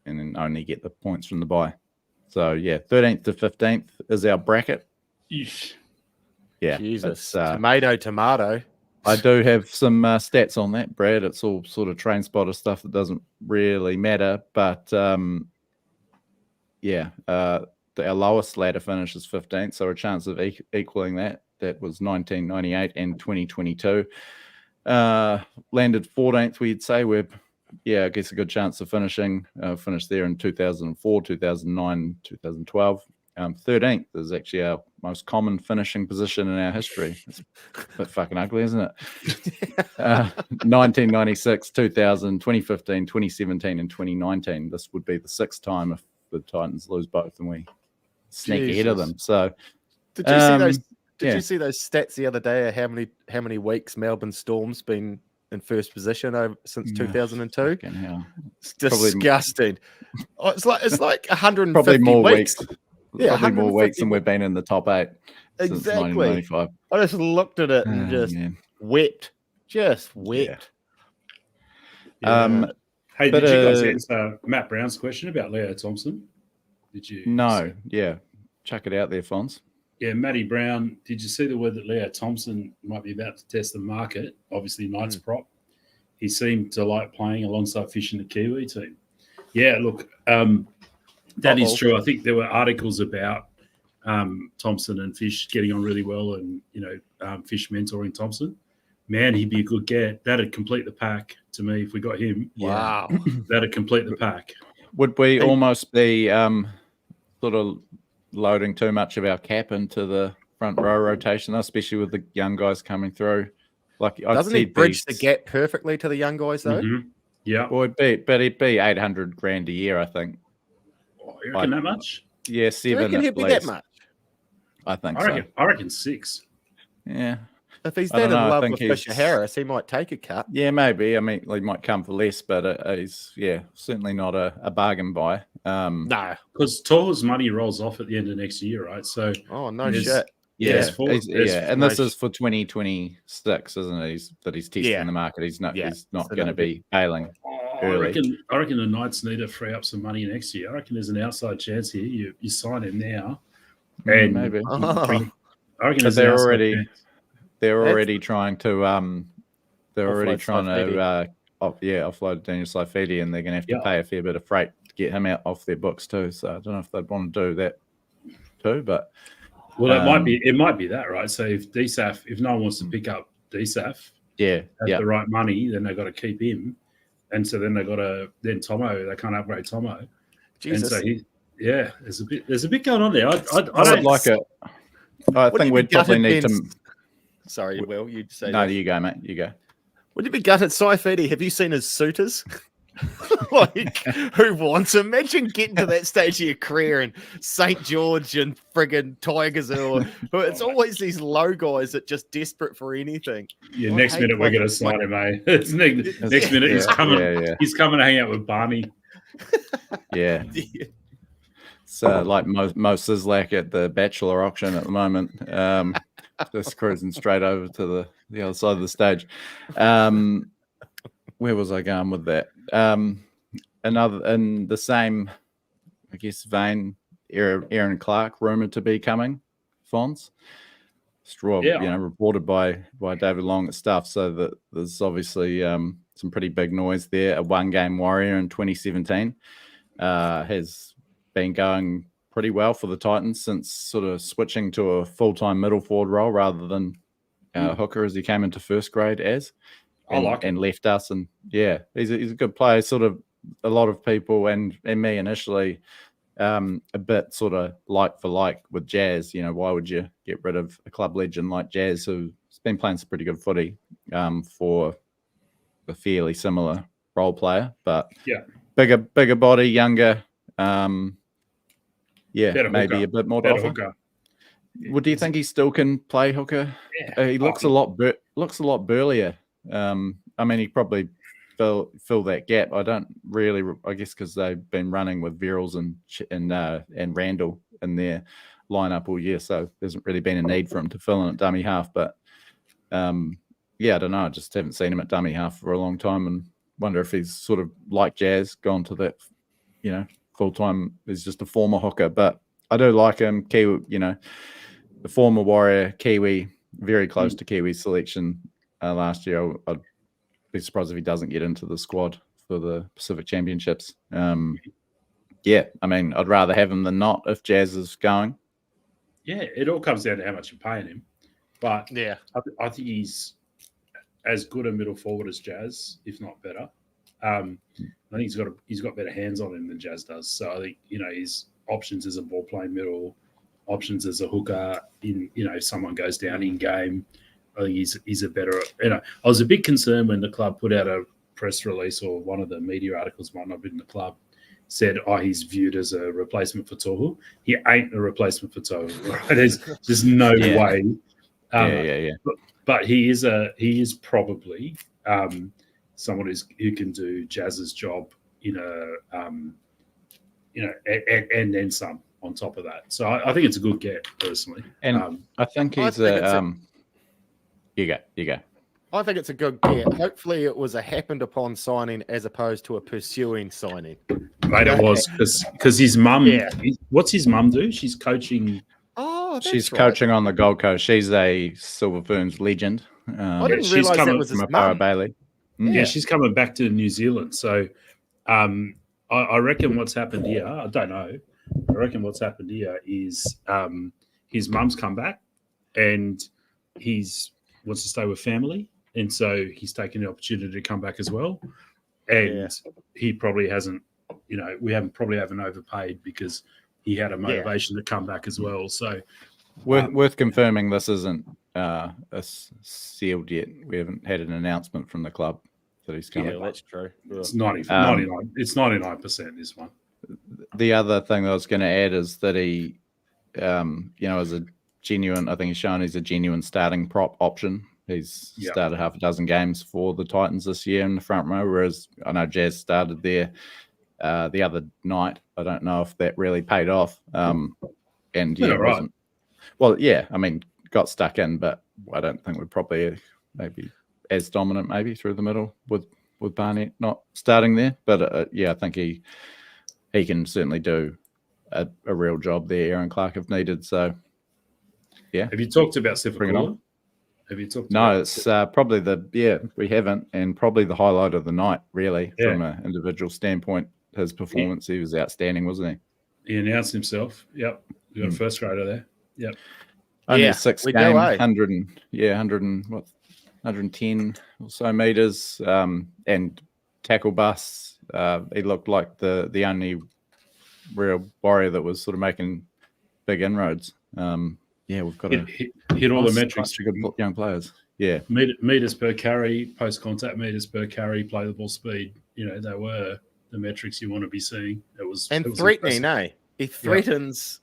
S1: and then only get the points from the bye. So, 13th to 15th is our bracket.
S3: Eesh.
S1: Yeah.
S2: Jesus. Tomato.
S1: I do have some stats on that, Brad. It's all sort of train spotter stuff that doesn't really matter. But, our lowest ladder finish is 15th, so a chance of equaling that. That was 1998 and 2022. Landed 14th, we'd say. We're, I guess a good chance of finishing. Finished there in 2004, 2009, 2012. 13th is actually our most common finishing position in our history. It's a bit fucking ugly, isn't it? 1996, 2000, 2015, 2017, and 2019. This would be the 6th time if the Titans lose both and we sneak ahead of them. So,
S2: did you see those? Did you see those stats the other day? How many weeks Melbourne Storm's been in first position since 2002? It's disgusting. It's like 150
S1: probably more
S2: weeks.
S1: Probably more weeks than we've been in the top 8 since 1995.
S2: I just looked at it and just wept. Just wept.
S3: Hey, did you guys answer Matt Brown's question about Leo Thompson? Did you?
S1: No. Yeah. Chuck it out there, Fonz.
S3: Yeah, Matty Brown, did you see the word that Leo Thompson might be about to test the market? Obviously, Knights prop. He seemed to like playing alongside Fish in the Kiwi team. Yeah, look, that is true. I think there were articles about Thompson and Fish getting on really well and, Fish mentoring Thompson. Man, he'd be a good get. That'd complete the pack to me if we got him.
S2: Wow.
S3: That'd complete the pack.
S1: Would we almost be sort of loading too much of our cap into the front row rotation, especially with the young guys coming through?
S2: Doesn't he bridge the gap perfectly to the young guys, though?
S3: Mm-hmm. Yeah.
S1: Well, it'd be $800,000 a year, I think.
S3: Oh, you reckon that much?
S1: Yeah, 7.
S2: You reckon he'd be that much?
S1: I think
S3: so. I reckn 6.
S1: Yeah.
S2: If he's that in love with Fisher Harris, he might take a cut.
S1: Yeah, maybe. I mean, he might come for less, but he's certainly not a bargain buy.
S2: No,
S3: because Tor's money rolls off at the end of next year, right? So
S2: no shit.
S1: And this is for 2026, isn't it? That he's testing the market. He's not going to be bailing.
S3: I reckon the Knights need to free up some money next year. I reckon there's an outside chance here. You sign him now, and
S1: maybe.
S3: I reckon
S1: but they're already trying to offload Daniel Saifidi, and they're going to have to pay a fair bit of freight to get him out off their books too. So I don't know if they'd want to do that too, but
S3: it might be that, right? So if no one wants to pick up DSAF at the right money, then they've got to keep him, and so then they can't upgrade Tomo.
S2: Jesus.
S3: And so Yeah, there's a bit going on there. I
S1: I would like it. I think we'd probably need to.
S2: Sorry, Will, you'd say
S1: No,
S2: that.
S1: you go, mate. You go.
S2: Would you be gutted, Saifidi? Have you seen his suitors? Like, who wants? Imagine getting to that stage of your career and St. George and friggin' Tigers, or it's always these low guys that just desperate for anything.
S3: Yeah, next minute we're going to sign him, eh? Next minute he's coming. He's coming to hang out with Barney.
S1: Yeah. It's like Mo Sislak at the Bachelor auction at the moment. Just cruising straight over to the other side of the stage. Where was I going with that? Another in the same, I guess, vein, Aaron Clark rumored to be coming. Fonz, straw, reported by David Long at Stuff. So that there's obviously some pretty big noise there. A one-game warrior in 2017 has been going pretty well for the Titans since sort of switching to a full-time middle forward role rather than hooker as he came into first grade as. And left us, and yeah, he's a good player. Sort of a lot of people and me initially a bit sort of like for like with Jazz. You know, why would you get rid of a club legend like Jazz who's been playing some pretty good footy for a fairly similar role player, but bigger body, younger, maybe hooker. A bit more to offer.
S3: Hooker.
S1: Well, do you think he still can play hooker?
S3: Yeah,
S1: He looks a lot burlier. I mean, he probably fill that gap. I don't really, I guess, because they've been running with Verrills and Randall in their lineup all year, so there's not really been a need for him to fill in at dummy half. But I don't know. I just haven't seen him at dummy half for a long time, and wonder if he's sort of like Jazz, gone to that, full time. He's just a former hooker, but I do like him. Kiwi, the former Warrior, Kiwi, very close to Kiwi selection. Last year, I'd be surprised if he doesn't get into the squad for the Pacific Championships. I mean, I'd rather have him than not if Jazz is going.
S3: Yeah, it all comes down to how much you're paying him. But
S2: yeah,
S3: I think he's as good a middle forward as Jazz, if not better. I think he's got better hands on him than Jazz does. So I think his options as a ball playing middle, options as a hooker in if someone goes down in game. I think he's a better. I was a bit concerned when the club put out a press release, or one of the media articles, might not have been the club, said, he's viewed as a replacement for Tohu. He ain't a replacement for Tohu. Right? There's no way. But he is probably someone who can do Jazz's job and then some on top of that. So I think it's a good get personally.
S1: And I think he's You go.
S2: I think it's a good get. Hopefully it was a happened upon signing as opposed to a pursuing signing.
S3: Mate, it was because his mum. Yeah. What's his mum do? She's coaching.
S2: Oh,
S1: she's coaching on the Gold Coast. She's a Silver Ferns legend.
S2: I didn't realise that was his mum.
S1: Bailey.
S3: Yeah, she's coming back to New Zealand. So I reckon what's happened here, I don't know. I reckon what's happened here is his mum's come back and he's wants to stay with family. And so he's taken the opportunity to come back as well. And he probably hasn't, we haven't overpaid because he had a motivation to come back as well. So
S1: worth confirming this isn't sealed yet. We haven't had an announcement from the club that he's coming.
S2: Yeah, that's true.
S3: It's 99. It's 99% this one.
S1: The other thing that I was going to add is that he, is a genuine. I think he's shown he's a genuine starting prop option. He's started half a dozen games for the Titans this year in the front row, whereas I know Jazz started there the other night. I don't know if that really paid off. Wasn't. Well, I mean, got stuck in, but I don't think we're probably maybe as dominant maybe through the middle with Barnett not starting there. But I think he can certainly do a real job there, Aaron Clark, if needed. So, yeah.
S3: Have you talked about Sifakula? Have you talked?
S1: No, it's probably we haven't, and probably the highlight of the night, really, from an individual standpoint. His performance, he was outstanding, wasn't he?
S3: He announced himself. Yep, we got a first grader there. Yep.
S1: Only a 6 game, 110 or so meters, and tackle busts. He looked like the only real warrior that was sort of making big inroads. We've got a
S3: hit all the
S1: nice
S3: metrics.
S1: bunch of good young players. Yeah,
S3: meters per carry, post contact meters per carry, play the ball speed. They were the metrics you want to be seeing. It was
S2: threatening,
S3: impressive.
S2: He threatens,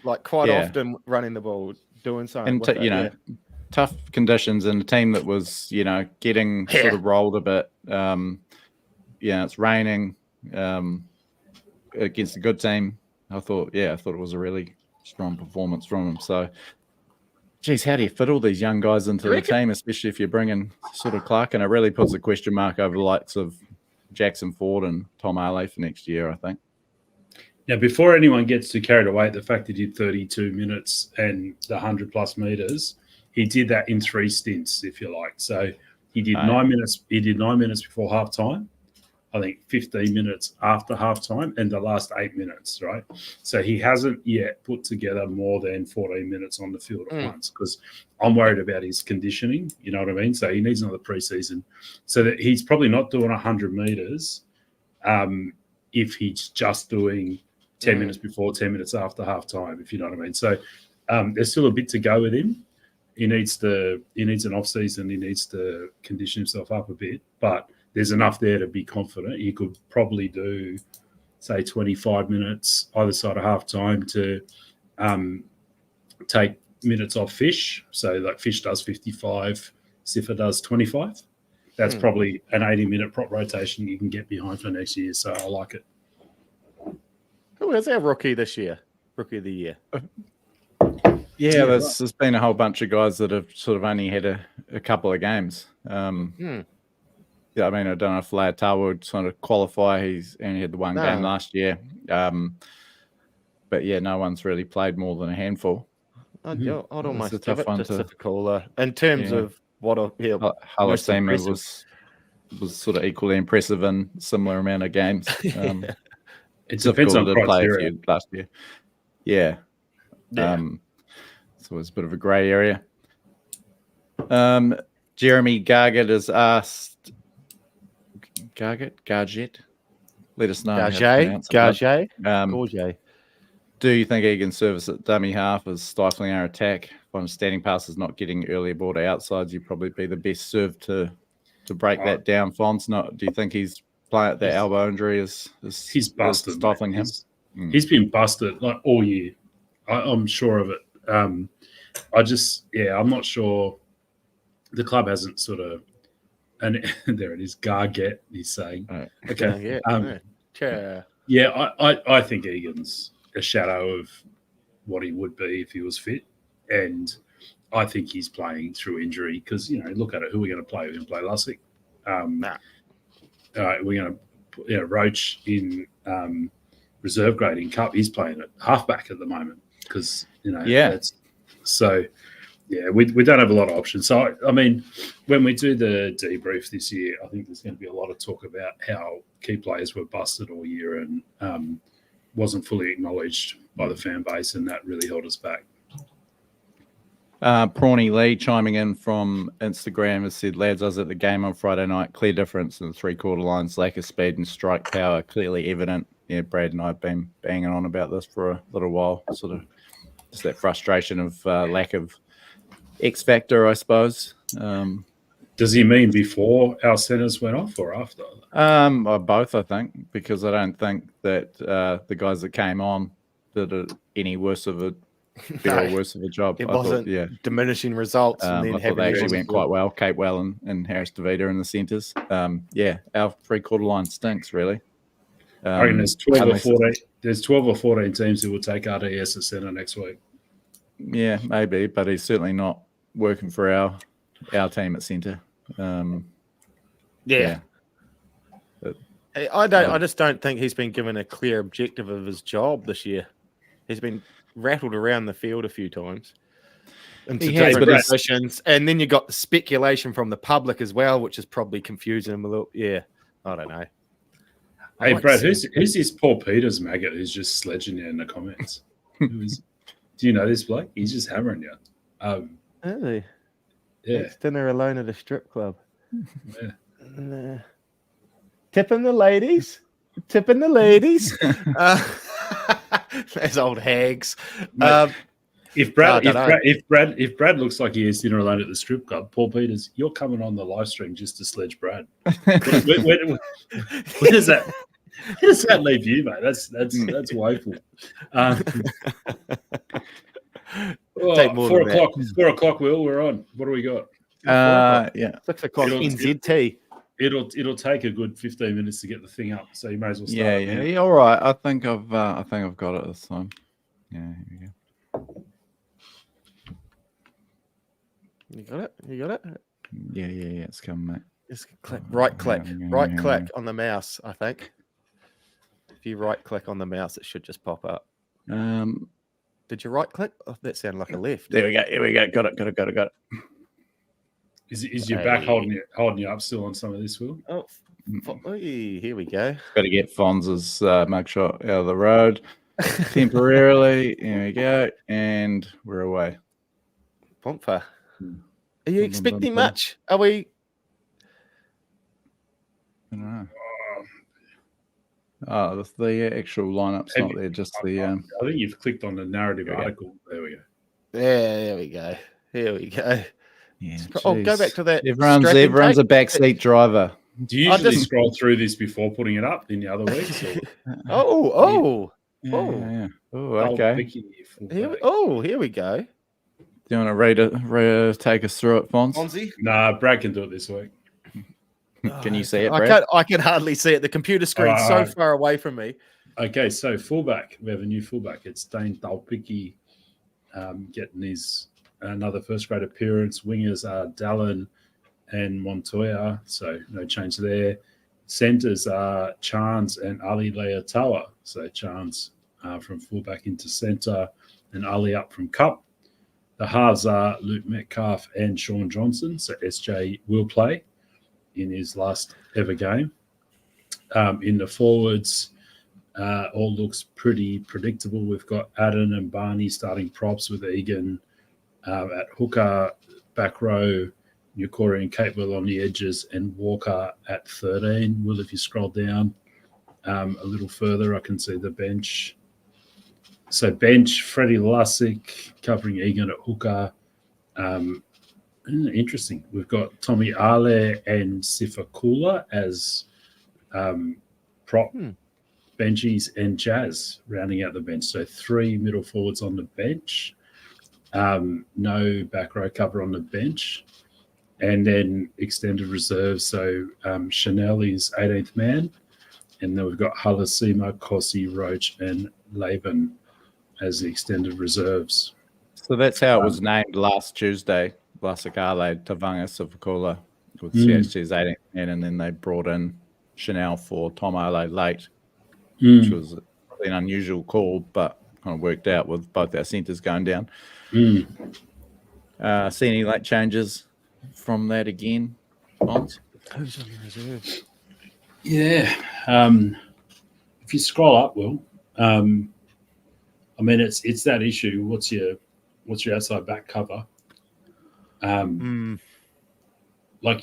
S2: like quite often running the ball, doing something.
S1: And tough conditions in a team that was getting sort of rolled a bit. It's raining against a good team. I thought it was a really strong performance from him. So, geez, how do you fit all these young guys into the team, especially if you're bringing sort of Clark? And it really puts a question mark over the likes of Jackson Ford and Tom Arley for next year, I think.
S3: Now, before anyone gets too carried away, the fact he did 32 minutes and the 100+ meters, he did that in 3 stints, if you like. So he did 9 minutes. He did 9 minutes before halftime. I think 15 minutes after halftime, and the last 8 minutes, right? So he hasn't yet put together more than 14 minutes on the field at once, because I'm worried about his conditioning, you know what I mean? So he needs another preseason. So that he's probably not doing 100 meters if he's just doing 10 minutes before, 10 minutes after halftime, if you know what I mean. So there's still a bit to go with him. He needs an off season. He needs to condition himself up a bit, but there's enough there to be confident. He could probably do, say, 25 minutes either side of halftime to take minutes off Fish. So like Fish does 55, Siffer does 25. That's probably an 80-minute prop rotation you can get behind for next year. So I like it.
S2: Who is our rookie this year? Rookie of the year.
S1: There's been a whole bunch of guys that have sort of only had a couple of games. I don't know if Leitao would sort of qualify. He's only had the one game last year. But no one's really played more than a handful.
S2: I'd almost give it to Sifikola in terms of what
S1: Halasema was sort of equally impressive in similar amount of games.
S3: It depends on criteria.
S1: Last year. So it's a bit of a grey area. Jeremy Gargett has asked. Gargett. Let us know.
S2: Gargett.
S1: Do you think Egan's service at dummy half is stifling our attack? If standing passes not getting earlier ball to outsides, you'd probably be the best served to break that down. Fonz, do you think he's playing at that elbow injury is
S3: he's busted,
S1: stifling him?
S3: He's been busted like all year. I'm sure of it. I'm not sure. The club hasn't sort of. And there it is, Gargett, he's saying.
S2: Right.
S3: Okay. I think Egan's a shadow of what he would be if he was fit. And I think he's playing through injury because, look at it. Who are we going to play? We're going to play Lussick. We're going to Roach in reserve grade in Cup. He's playing at halfback at the moment because, we don't have a lot of options. So, when we do the debrief this year, I think there's going to be a lot of talk about how key players were busted all year and wasn't fully acknowledged by the fan base, and that really held us back.
S1: Prawny Lee chiming in from Instagram has said, lads, I was at the game on Friday night. Clear difference in the 3/4 lines, lack of speed and strike power, clearly evident. Yeah, Brad and I have been banging on about this for a little while. Sort of just that frustration of lack of X factor, I suppose.
S3: Does he mean before our centres went off or after?
S1: Both, I think, because I don't think that the guys that came on did any worse of a job.
S2: It wasn't diminishing results.
S1: I thought they actually went quite well. Capewell and Harris DeVita in the centres. Our 3/4 line stinks, really.
S3: I reckon there's 12 or 14. There's 12 or 14 teams who will take RDS at centre next week.
S1: Yeah, maybe, but he's certainly not working for our team at centre.
S2: I just don't think he's been given a clear objective of his job this year. He's been rattled around the field a few times into different positions, and then you got the speculation from the public as well, which is probably confusing him a little. Yeah, I don't know.
S3: Hey, Brad, who's this Paul Peters maggot who's just sledging you in the comments? Do you know this bloke? He's just hammering you.
S2: Really?
S3: Yeah.
S2: It's dinner alone at a strip club.
S3: Yeah.
S2: Tipping the ladies. Those old hags.
S3: Mate, if Brad
S2: I dunno.
S3: if Brad looks like he is dinner alone at the strip club, Paul Peters, you're coming on the live stream just to sledge Brad. Where does that leave you, mate? That's woeful.
S2: Take more
S3: 4
S2: than that.
S3: o'clock. 4 o'clock. Will, we're on. What do we got?
S1: Yeah.
S2: 6 o'clock
S3: It'll-
S2: NZT.
S3: It'll take a good 15 minutes to get the thing up, so you may as well start.
S1: Yeah. All right. I think I've got it this time. Yeah. Here we go.
S2: You got it? You got it?
S1: Yeah. It's coming, mate.
S2: Just click, right click
S1: Yeah.
S2: on the mouse, I think. If you right click on the mouse, it should just pop up. Did you right click? Oh, that sounded like a left.
S1: There we go. Here we go. Got it.
S3: Is your back holding you up still on some of this, Will?
S2: Oh, here we go.
S1: Got to get Fonz's mugshot out of the road temporarily. Here we go, and we're away.
S2: Pompa. Are you expecting much? Are we?
S1: I don't know. Oh, the actual lineup's not there. Just the.
S3: I think you've clicked on the narrative article. There we go.
S2: There we go. Here we go.
S1: Yeah.
S2: Oh, go back to that.
S1: Everyone's a backseat driver.
S3: Do you usually scroll through this before putting it up in the other weeks? Or?
S1: Yeah. Oh, okay.
S2: Here we go.
S1: Do you want to take us through it, Fonz?
S2: Fonzie?
S3: Nah, Brad can do it this week.
S1: Can you see it, Brad?
S2: I can hardly see it. The computer screen's so far away from me.
S3: Okay, so fullback. We have a new fullback. It's Dane Dalpicki getting his another first grade appearance. Wingers are Dallin and Montoya, so no change there. Centers are Chance and Ali Leotawa. So Chance from fullback into center and Ali up from cup. The halves are Luke Metcalf and Sean Johnson. So SJ will play in his last ever game. In the forwards, all looks pretty predictable. We've got Adam and Barney starting props with Egan at hooker, back row, Nukori and Capewell on the edges, and Walker at 13. Will, if you scroll down a little further, I can see the bench. So bench, Freddie Lussick covering Egan at hooker. Interesting. We've got Tommy Ale and Sifakula as prop benchies and Jazz rounding out the bench. So 3 middle forwards on the bench. No back row cover on the bench. And then extended reserves. So Chanel is 18th man. And then we've got Halasima, Kossi, Roach, and Laban as the extended reserves.
S1: So that's how it was named last Tuesday. Lasakale, Tavanga, Sifakula with CHG's 18th man, and then they brought in Chanel for Tom Ale late, which was probably an unusual call, but kind of worked out with both our centres going down. See any late changes from that again, Fonz?
S2: Who's on the reserves?
S3: Yeah. If you scroll up, Will, I mean, it's that issue. What's your outside back cover? Like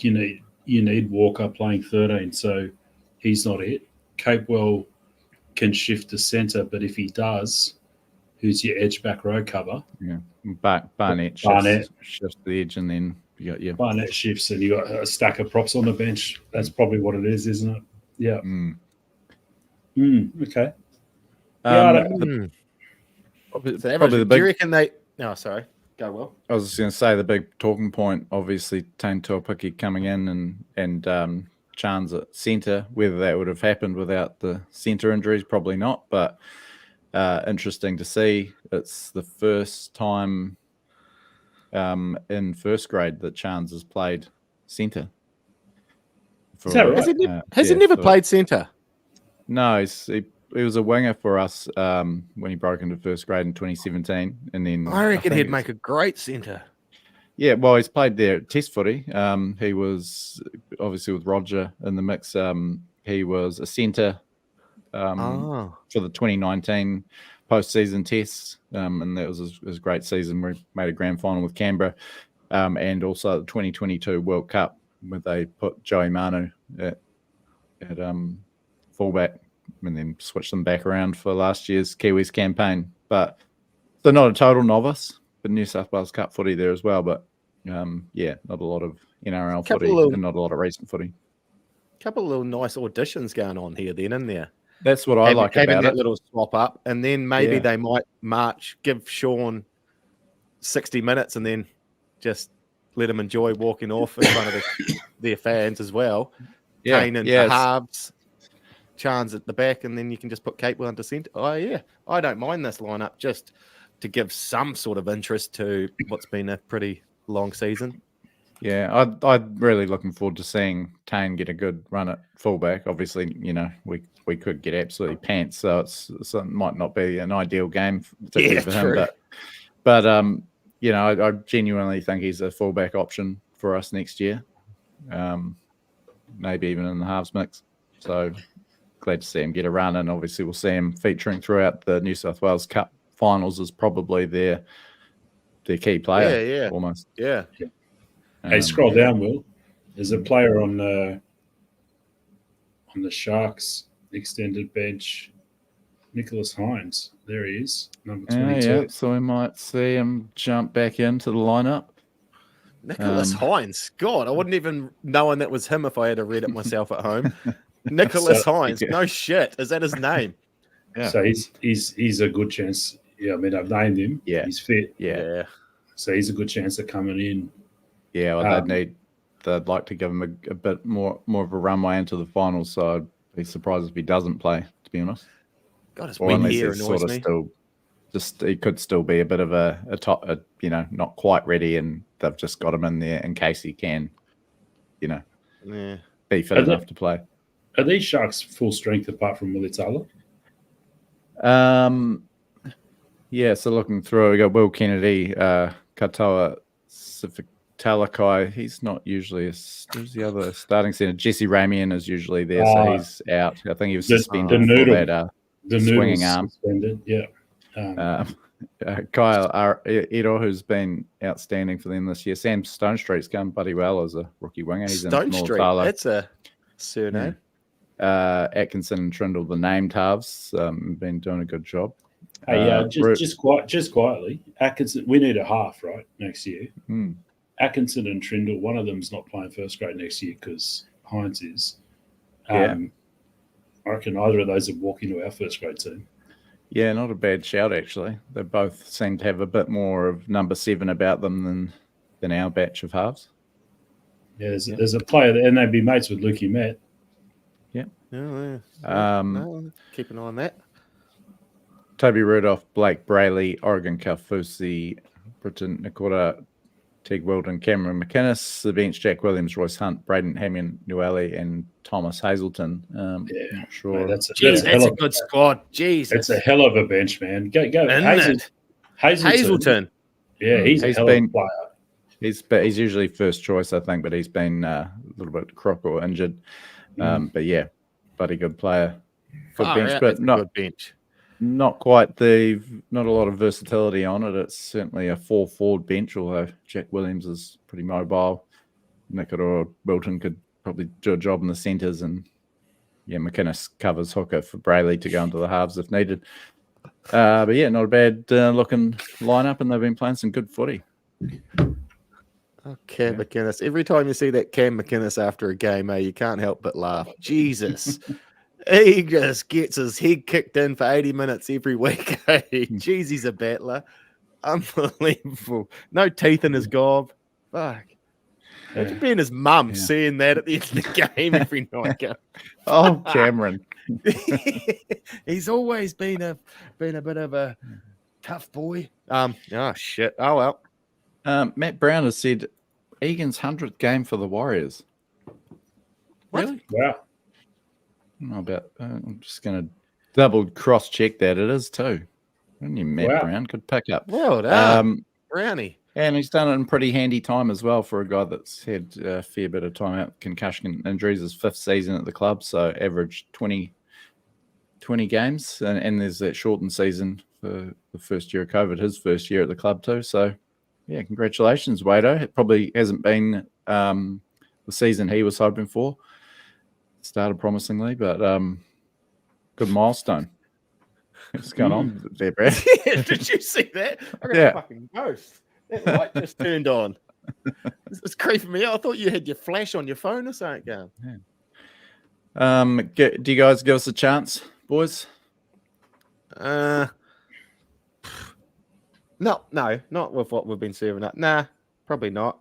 S3: you need Walker playing 13, so he's not it. Capewell can shift to centre, but if he does, who's your edge back row cover?
S1: Yeah, Barnett shifts the edge, and then you got your
S3: Barnett shifts, and you got a stack of props on the bench. That's probably what it is, isn't it? Yeah. Okay.
S1: Probably
S2: Do
S1: the big.
S2: you reckon they? No, sorry. Go well.
S1: I was just going to say the big talking point, obviously, Tane Tuapiki coming in and Chance at centre. Whether that would have happened without the centre injuries, probably not. But interesting to see. It's the first time in first grade that Chance has played centre.
S3: Is that right?
S2: Has he never played centre?
S1: No, he was a winger for us when he broke into first grade in 2017, and then
S2: I reckon he'd make a great centre.
S1: Yeah, well, he's played there at Test footy. He was obviously with Roger in the mix. He was a centre for the 2019 postseason tests, and that was his great season where he made a grand final with Canberra, and also the 2022 World Cup where they put Joey Manu at fullback and then switch them back around for last year's Kiwis campaign. But they're not a total novice, but New South Wales Cup footy there as well. But yeah, not a lot of NRL footy and not a lot of recent footy.
S2: Couple of little nice auditions going on here, then, in there.
S1: That's what I like
S2: having
S1: about
S2: that
S1: it.
S2: little swap up, and then maybe
S1: Yeah.
S2: they might give Sean 60 minutes, and then just let him enjoy walking off in front of their fans as well.
S1: Yeah,
S2: Kane into
S1: yes.
S2: halves, Chans at the back, and then you can just put Capewell into centre. Oh yeah, I don't mind this lineup just to give some sort of interest to what's been a pretty long season.
S1: Yeah, I'm really looking forward to seeing Tane get a good run at fullback. Obviously, we could get absolutely pants, so it might not be an ideal game particularly for him.
S2: True.
S1: But I genuinely think he's a fullback option for us next year. Maybe even in the halves mix. So glad to see him get a run, and obviously we'll see him featuring throughout the New South Wales Cup finals as probably their key player.
S2: Yeah.
S1: Almost.
S2: Yeah.
S3: Hey, scroll down, Will. There's a player on the Sharks extended bench, Nicholas Hines. There he is, number 22.
S1: Yeah, so we might see him jump back into the lineup.
S2: Nicholas Hines. God, I wouldn't even known that was him if I had to read it myself at home. Nicholas Hines.
S1: yeah.
S2: No shit. Is that his name?
S1: Yeah.
S3: So he's a good chance. Yeah, I mean, I've named him.
S1: Yeah.
S3: He's fit.
S1: Yeah.
S3: So he's a good chance of coming in.
S1: Yeah, well, they'd like to give him a bit more of a runway into the finals, so I'd be surprised if he doesn't play, to be honest.
S2: God, his
S1: Or
S2: wind
S1: unless
S2: here
S1: he's
S2: annoys me.
S1: he could still be a bit of a top, not quite ready, and they've just got him in there in case he can,
S2: Yeah.
S1: be fit enough to play.
S3: Are these Sharks full strength apart from Willie Taylor?
S1: Yeah, so looking through, we got Will Kennedy, Katoa Talakai. He's not usually who's the other starting centre? Jesse Ramian is usually there, so he's out. I think he was suspended for that swinging arm.
S3: Suspended, yeah.
S1: Kyle Ero, who's been outstanding for them this year. Sam Stone Street's come bloody well as a rookie winger. He's
S2: Stone
S1: in
S2: Street.
S1: Tala.
S2: That's a surname.
S1: Atkinson and Trindle, the named halves, been doing a good job.
S3: Hey, just quietly, Atkinson. We need a half right next year. Atkinson and Trindle. One of them's not playing first grade next year because Hines is. I reckon either of those would walk into our first grade team.
S1: Yeah, not a bad shout actually. They both seem to have a bit more of number 7 about them than our batch of halves.
S3: Yeah, there's a player there, and they'd be mates with Lukey Matt.
S2: Yeah. Keep an eye on that.
S1: Toby Rudolph, Blake Brayley, Oregon Kaufusi, Britton Nikora, Teague Weldon, Cameron McInnes, the bench, Jack Williams, Royce Hunt, Braden Hamian Nueli, and Thomas Hazelton. Not sure.
S3: Mate, that's
S2: a good squad. Jesus.
S3: It's a hell of a bench, man. Go.
S2: Hazelton.
S3: Yeah, he's a hell of a player.
S1: He's usually first choice, I think, but he's been a little bit crook or injured. But yeah, bloody good player. Good bench, but not
S2: good bench.
S1: Not quite not a lot of versatility on it. It's certainly a 4-forward bench, although Jack Williams is pretty mobile. Nickett or Wilton could probably do a job in the centres, and McInnes covers hooker for Brayley to go into the halves if needed. But yeah, not a bad looking lineup, and they've been playing some good footy.
S2: Oh, Cam McInnes. Every time you see that Cam McInnes after a game, you can't help but laugh. Jesus. He just gets his head kicked in for 80 minutes every week. Jeez, he's a battler. Unbelievable. No teeth in his gob. Fuck. Imagine being his mum seeing that at the end of the game every night.
S1: Oh, Cameron.
S2: He's always been a bit of a tough boy. Oh shit. Oh well.
S1: Matt Brown has said Egan's 100th game for the Warriors.
S2: Really?
S3: Wow.
S1: I don't know about. I'm just going to double cross check that it is too. Only Matt Brown could pick up.
S2: Well done, Brownie.
S1: And he's done it in pretty handy time as well for a guy that's had a fair bit of time out, concussion injuries, his 5th season at the club, so average 20 games, and there's that shortened season for the first year of COVID, his first year at the club too. So yeah, congratulations, Wado. It probably hasn't been the season he was hoping for. Started promisingly, but Good milestone. What's going on there, Brad?
S2: Yeah, did you see that? I got
S1: Yeah.
S2: a fucking ghost. That light just turned on. It's creeping me out. I thought you had your flash on your phone or something going.
S1: Do you guys give us a chance, boys?
S2: No, not with what we've been serving up. Nah, probably not.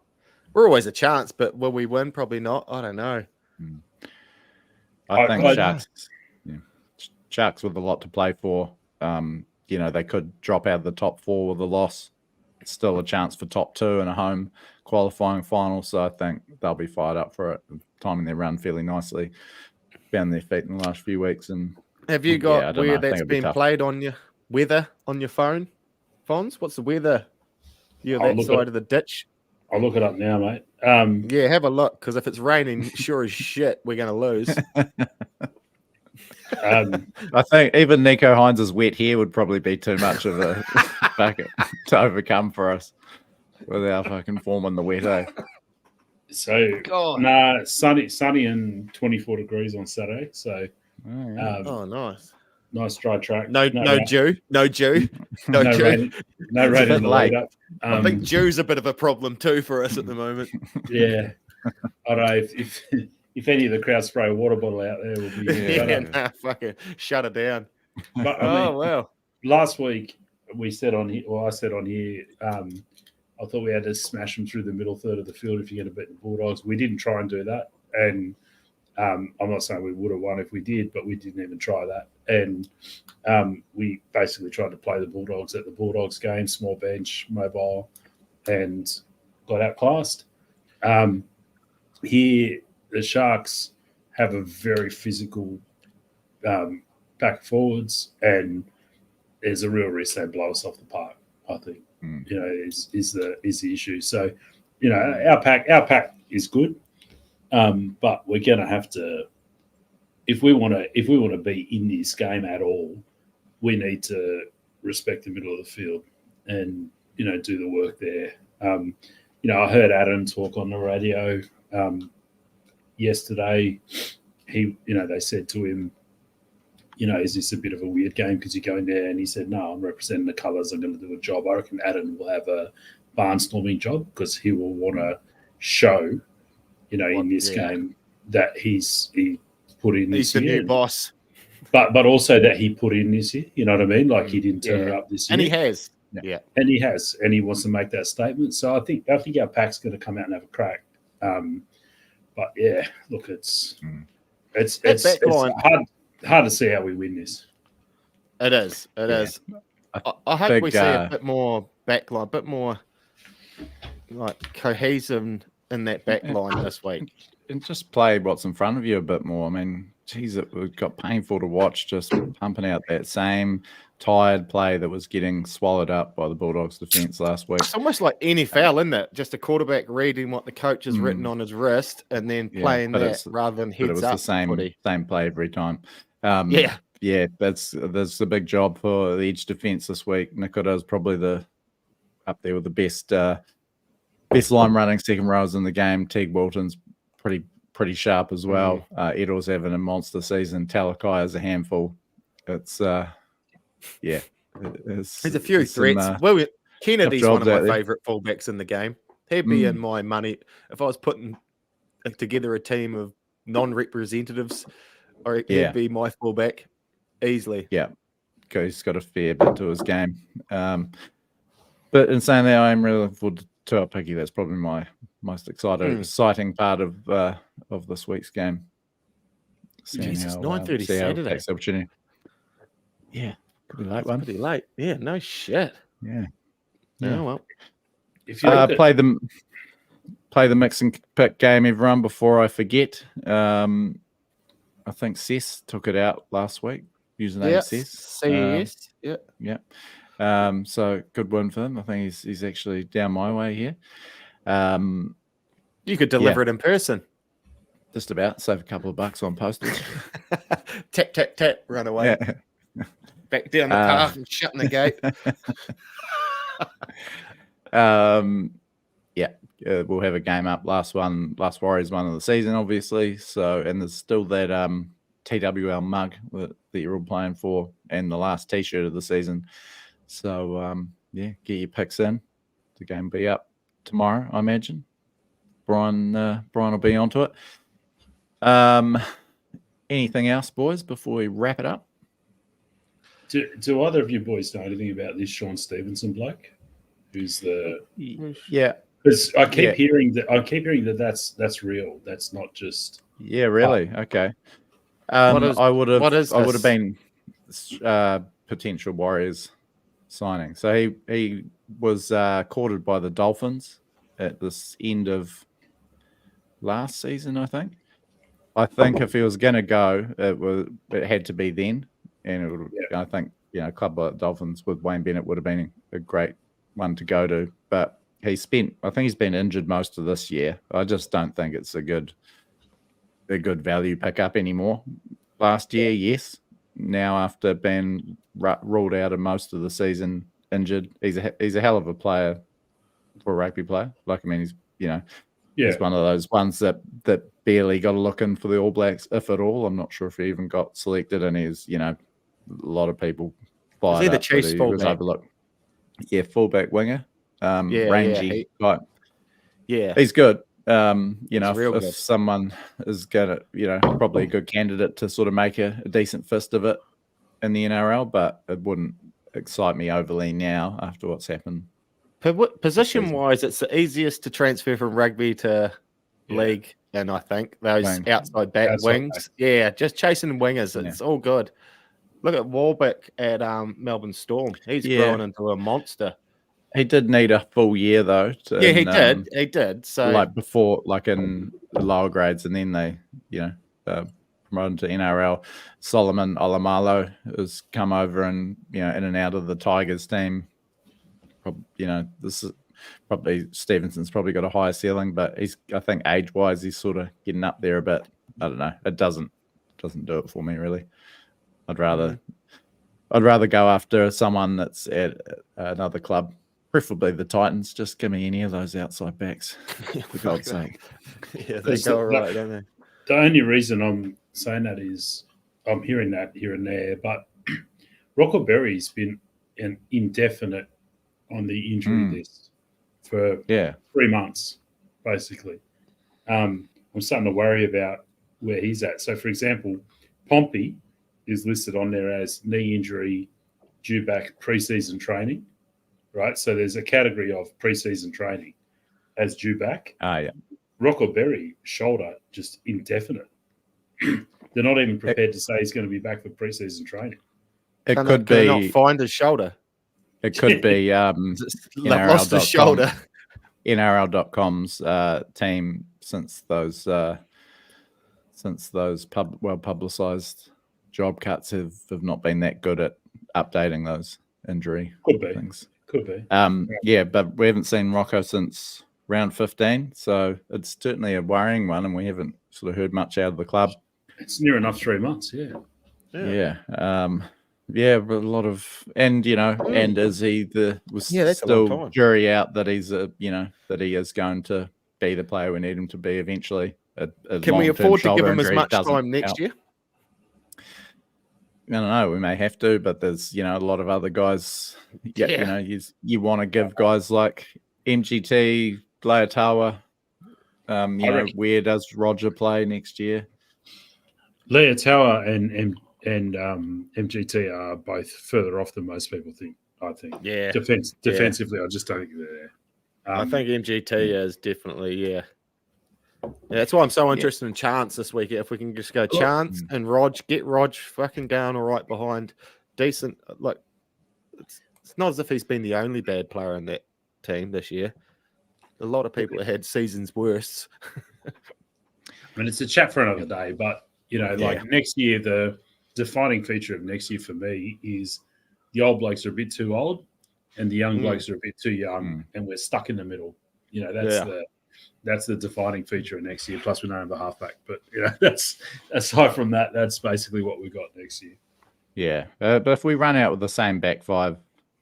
S2: We're always a chance, but will we win? Probably not. I don't know.
S1: I think
S3: I-
S1: Sharks. Yeah, Sharks with a lot to play for. They could drop out of the top 4 with a loss. It's still a chance for top 2 and a home qualifying final. So I think they'll be fired up for it. Timing their run fairly nicely. Found their feet in the last few weeks. And
S2: Have you
S1: I
S2: got
S1: don't know.
S2: where
S1: I think
S2: that's
S1: it'll be
S2: been
S1: tough.
S2: played on your weather on your phone, Fonz? What's the weather? You're
S3: I'll
S2: that
S3: look
S2: side
S3: at-
S2: of the ditch.
S3: I'll look it up now, mate.
S2: Yeah, have a look, because if it's raining, sure as shit, we're going to lose.
S1: I think even Nico Hines' wet hair would probably be too much of a bucket to overcome for us with our fucking form in the wet, eh?
S3: So
S2: God.
S3: nah, sunny and 24 degrees on Saturday. So
S1: Oh, yeah.
S2: Oh, nice.
S3: nice dry track.
S2: No Jew. No Jew. No
S3: no
S2: Jew.
S3: rain, no
S1: It's a
S3: rain
S1: bit
S3: in the
S1: late.
S3: lead up.
S2: I think Jew's a bit of a problem too for us at the moment.
S3: Yeah, I don't know if any of the crowd spray a water bottle out there, will be
S2: Yeah,
S3: better.
S2: nah, fucking shut it down.
S3: But I mean,
S2: Well.
S3: last week we said on here, well, I said on here, I thought we had to smash them through the middle third of the field if you're going to beat the Bulldogs. We didn't try and do that, and I'm not saying we would have won if we did, but we didn't even try that. And we basically tried to play the Bulldogs at the Bulldogs game, small bench, mobile, and got outclassed. Here, the Sharks have a very physical back forwards, and there's a real risk they blow us off the park. I think is the issue. So, our pack is good, but we're going to have to, if we want to be in this game at all, we need to respect the middle of the field and do the work there. I heard Adam talk on the radio yesterday. They said to him, is this a bit of a weird game because you're going there? And he said, no, I'm representing the colours. I'm going to do a job. I reckon Adam will have a barnstorming job because he will want to show, in this game that he put in
S2: He's
S3: this
S2: the
S3: year.
S2: new boss.
S3: But also that he put in this year. You know what I mean? Like he didn't turn it up this year.
S2: And he has.
S1: Yeah.
S3: And he has. And he wants to make that statement. So I think our pack's going to come out and have a crack. But yeah, look, it's hard to see how we win this.
S2: It is. It is. I hope we see a bit more backline, a bit more like cohesive in that backline this week.
S1: And just play what's in front of you a bit more. I mean, geez, it got painful to watch just pumping out that same tired play that was getting swallowed up by the Bulldogs defence last week.
S2: It's almost like NFL, isn't it? Just a quarterback reading what the coach has written on his wrist and then playing that rather than heads
S1: up. It was the same play every time. Yeah, that's a big job for the Edge defence this week. Nikota is probably up there with the best line running second rows in the game. Teague Walton's pretty sharp as well. Edel's having a monster season. Talakai is a handful. It's
S2: there's a few threats. Kennedy's one of my favourite fullbacks in the game. He'd be in my money if I was putting together a team of non-representatives. Or he'd be my fullback easily. Yeah,
S1: he's got a fair bit to his game. But in saying that, I am really looking forward to our picky. That's probably my most exciting part of this week's game.
S2: Jesus, 9:30 Saturday.
S1: Takes the opportunity. Yeah, could be late one.
S2: Pretty late. Yeah, no shit.
S1: Yeah.
S2: Oh well.
S3: If you
S1: play the mix and pick game, everyone. Before I forget, I think Cess took it out last week. Username Cess. Yeah. So good win for him. I think he's actually down my way here.
S2: You could deliver it in person.
S1: Just about. Save a couple of bucks on postage.
S2: Tap, tap, tap. Run away.
S1: Yeah.
S2: Back down the path and shutting the gate.
S1: We'll have a game up. Last Warriors one of the season, obviously. So, and there's still that TWL mug that you're all playing for, and the last T-shirt of the season. So yeah, get your picks in. The game will be up tomorrow, I imagine. Brian will be onto it. Anything else, boys, before we wrap it up?
S3: Do either of you boys know anything about this Sean Stevenson bloke? Who's the?
S1: Yeah,
S3: because I keep hearing that that's real. That's not just.
S1: Yeah, really. Okay. I would have been potential Warriors signing. So he was courted by the Dolphins at this end of last season, I think. I think if he was going to go, it had to be then, and I think a club like the Dolphins with Wayne Bennett would have been a great one to go to. But I think he's been injured most of this year. I just don't think it's a good value pickup anymore. Last year, yes. Now after being ruled out of most of the season injured, he's a hell of a player for a rugby player. He's one of those ones that barely got a look in for the All Blacks, if at all. I'm not sure if he even got selected, and he's a lot of people fired
S2: he the
S1: up
S2: Chiefs
S1: that he
S2: fullback?
S1: was overlooked. Yeah, fullback winger, rangy type.
S2: Yeah,
S1: he's good.
S2: He's real
S1: if
S2: good.
S1: someone is gonna, probably a good candidate to sort of make a decent fist of it in the NRL, but it wouldn't excite me overly now after what's happened.
S2: Position-wise, it's the easiest to transfer from rugby to league, and I think those outside back wings. Yeah, just chasing wingers. It's all good. Look at Warwick at Melbourne Storm. He's grown into a monster.
S1: He did need a full year though.
S2: He did. He did. So
S1: before, in the lower grades, and then they, promoted to NRL. Solomon Olamalo has come over and in and out of the Tigers team. This is probably Stevenson's probably got a higher ceiling, but I think age-wise he's sort of getting up there a bit. I don't know. It doesn't do it for me really. I'd rather go after someone that's at another club, preferably the Titans. Just give me any of those outside backs, for God's sake.
S2: Yeah, they go all right, don't they?
S3: The only reason I'm saying that is I'm hearing that here and there, but Rocco Berry's been an indefinite on the injury list for 3 months, basically. I'm starting to worry about where he's at. So, for example, Pompey is listed on there as knee injury due back pre-season training, right? So there's a category of pre-season training as due back. Rocco Berry, shoulder, just indefinite. They're not even prepared to say he's going to be back for pre-season training.
S1: It could be
S2: not find his shoulder.
S1: It could be
S2: lost his shoulder.
S1: NRL.com's team since those well publicized job cuts have not been that good at updating those injury things.
S3: Could be.
S1: But we haven't seen Rocco since round 15, so it's certainly a worrying one, and we haven't sort of heard much out of the club.
S3: It's near enough 3 months,
S1: but a lot of, and is he still jury out that he's that he is going to be the player we need him to be eventually.
S2: Can we afford to give him as much time next year?
S1: I don't know. We may have to, but there's a lot of other guys. You want to give guys like MGT, Leotawa. Where does Roger play next year?
S3: Leotawa and MGT are both further off than most people think. I think.
S2: Yeah.
S3: Defensively, I just don't think they're there.
S2: I think MGT is definitely, Yeah, that's why I'm so interested in Chance this week. If we can just go Chance and Rog, get Rog fucking going all right behind decent. Like, it's not as if he's been the only bad player in that team this year. A lot of people have had seasons worse.
S3: I mean, it's a chat for another day, but next year, the defining feature of next year for me is the old blokes are a bit too old and the young blokes are a bit too young, and we're stuck in the middle. That's the defining feature of next year. Plus, we don't have a halfback, but that's aside from that, that's basically what we got next year.
S1: Yeah, but if we run out with the same back five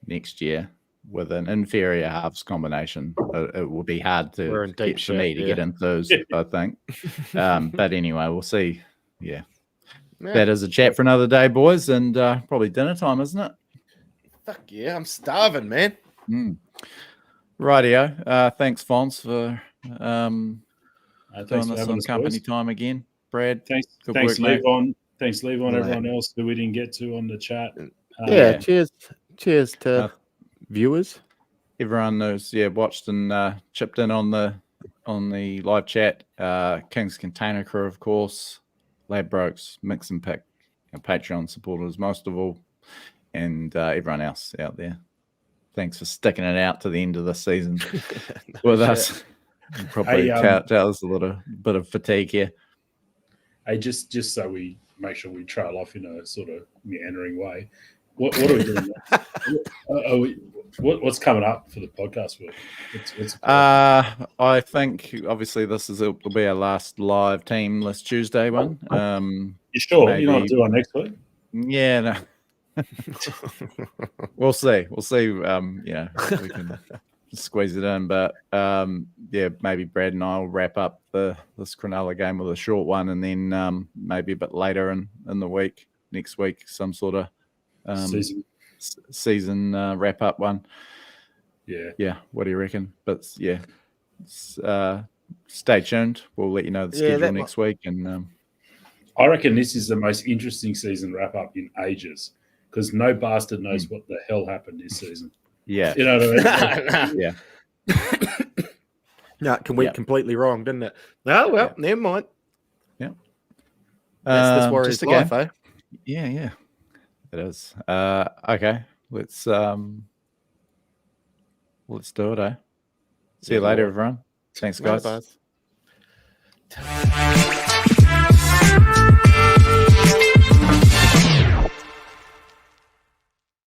S1: next year with an inferior halves combination, it will be hard to get enthused. I think. But anyway, we'll see. Yeah.
S2: Yeah.
S1: That is a chat for another day, boys, and probably dinner time, isn't it?
S2: Fuck yeah, I'm starving, man.
S1: Rightio. Thanks, Fonz, for
S3: Thanks
S1: doing
S3: for
S1: this
S3: having
S1: on
S3: us,
S1: company
S3: boys.
S1: time again. Brad,
S3: Thanks,
S1: good work, mate.
S3: Levon. Thanks, Levon.
S2: Mate.
S3: Everyone else who we didn't get to on the chat.
S2: Yeah, cheers to viewers.
S1: Everyone knows, watched and chipped in on the live chat. King's Container Crew, of course, Ladbrokes, Mix and Pick, Patreon supporters, most of all, and everyone else out there. Thanks for sticking it out to the end of the season with us. Probably tell us a bit of fatigue here.
S3: Hey, just so we make sure we trail off in a sort of meandering way. What are we doing next? What's coming up for the podcast?
S1: I think obviously will be our last live teamless Tuesday one.
S3: You sure?
S1: Maybe,
S3: You're not doing one next week?
S1: Yeah, no. We'll see. We can squeeze it in, but maybe Brad and I will wrap up this Cronulla game with a short one, and then maybe a bit later in the week, next week, some sort of season wrap up one. Yeah. What do you reckon? But stay tuned. We'll let you know the schedule next week, and
S3: I reckon this is the most interesting season wrap up in ages, because no bastard knows what the hell happened this season.
S1: Yeah,
S3: you know what I mean?
S1: Yeah.
S2: No, it went completely wrong, didn't it? Oh well, never mind.
S1: Yeah,
S2: that's this Warriors life, eh?
S1: Yeah, it is. Okay, let's do it, eh? See you later, everyone. Thanks, guys.
S2: Bye.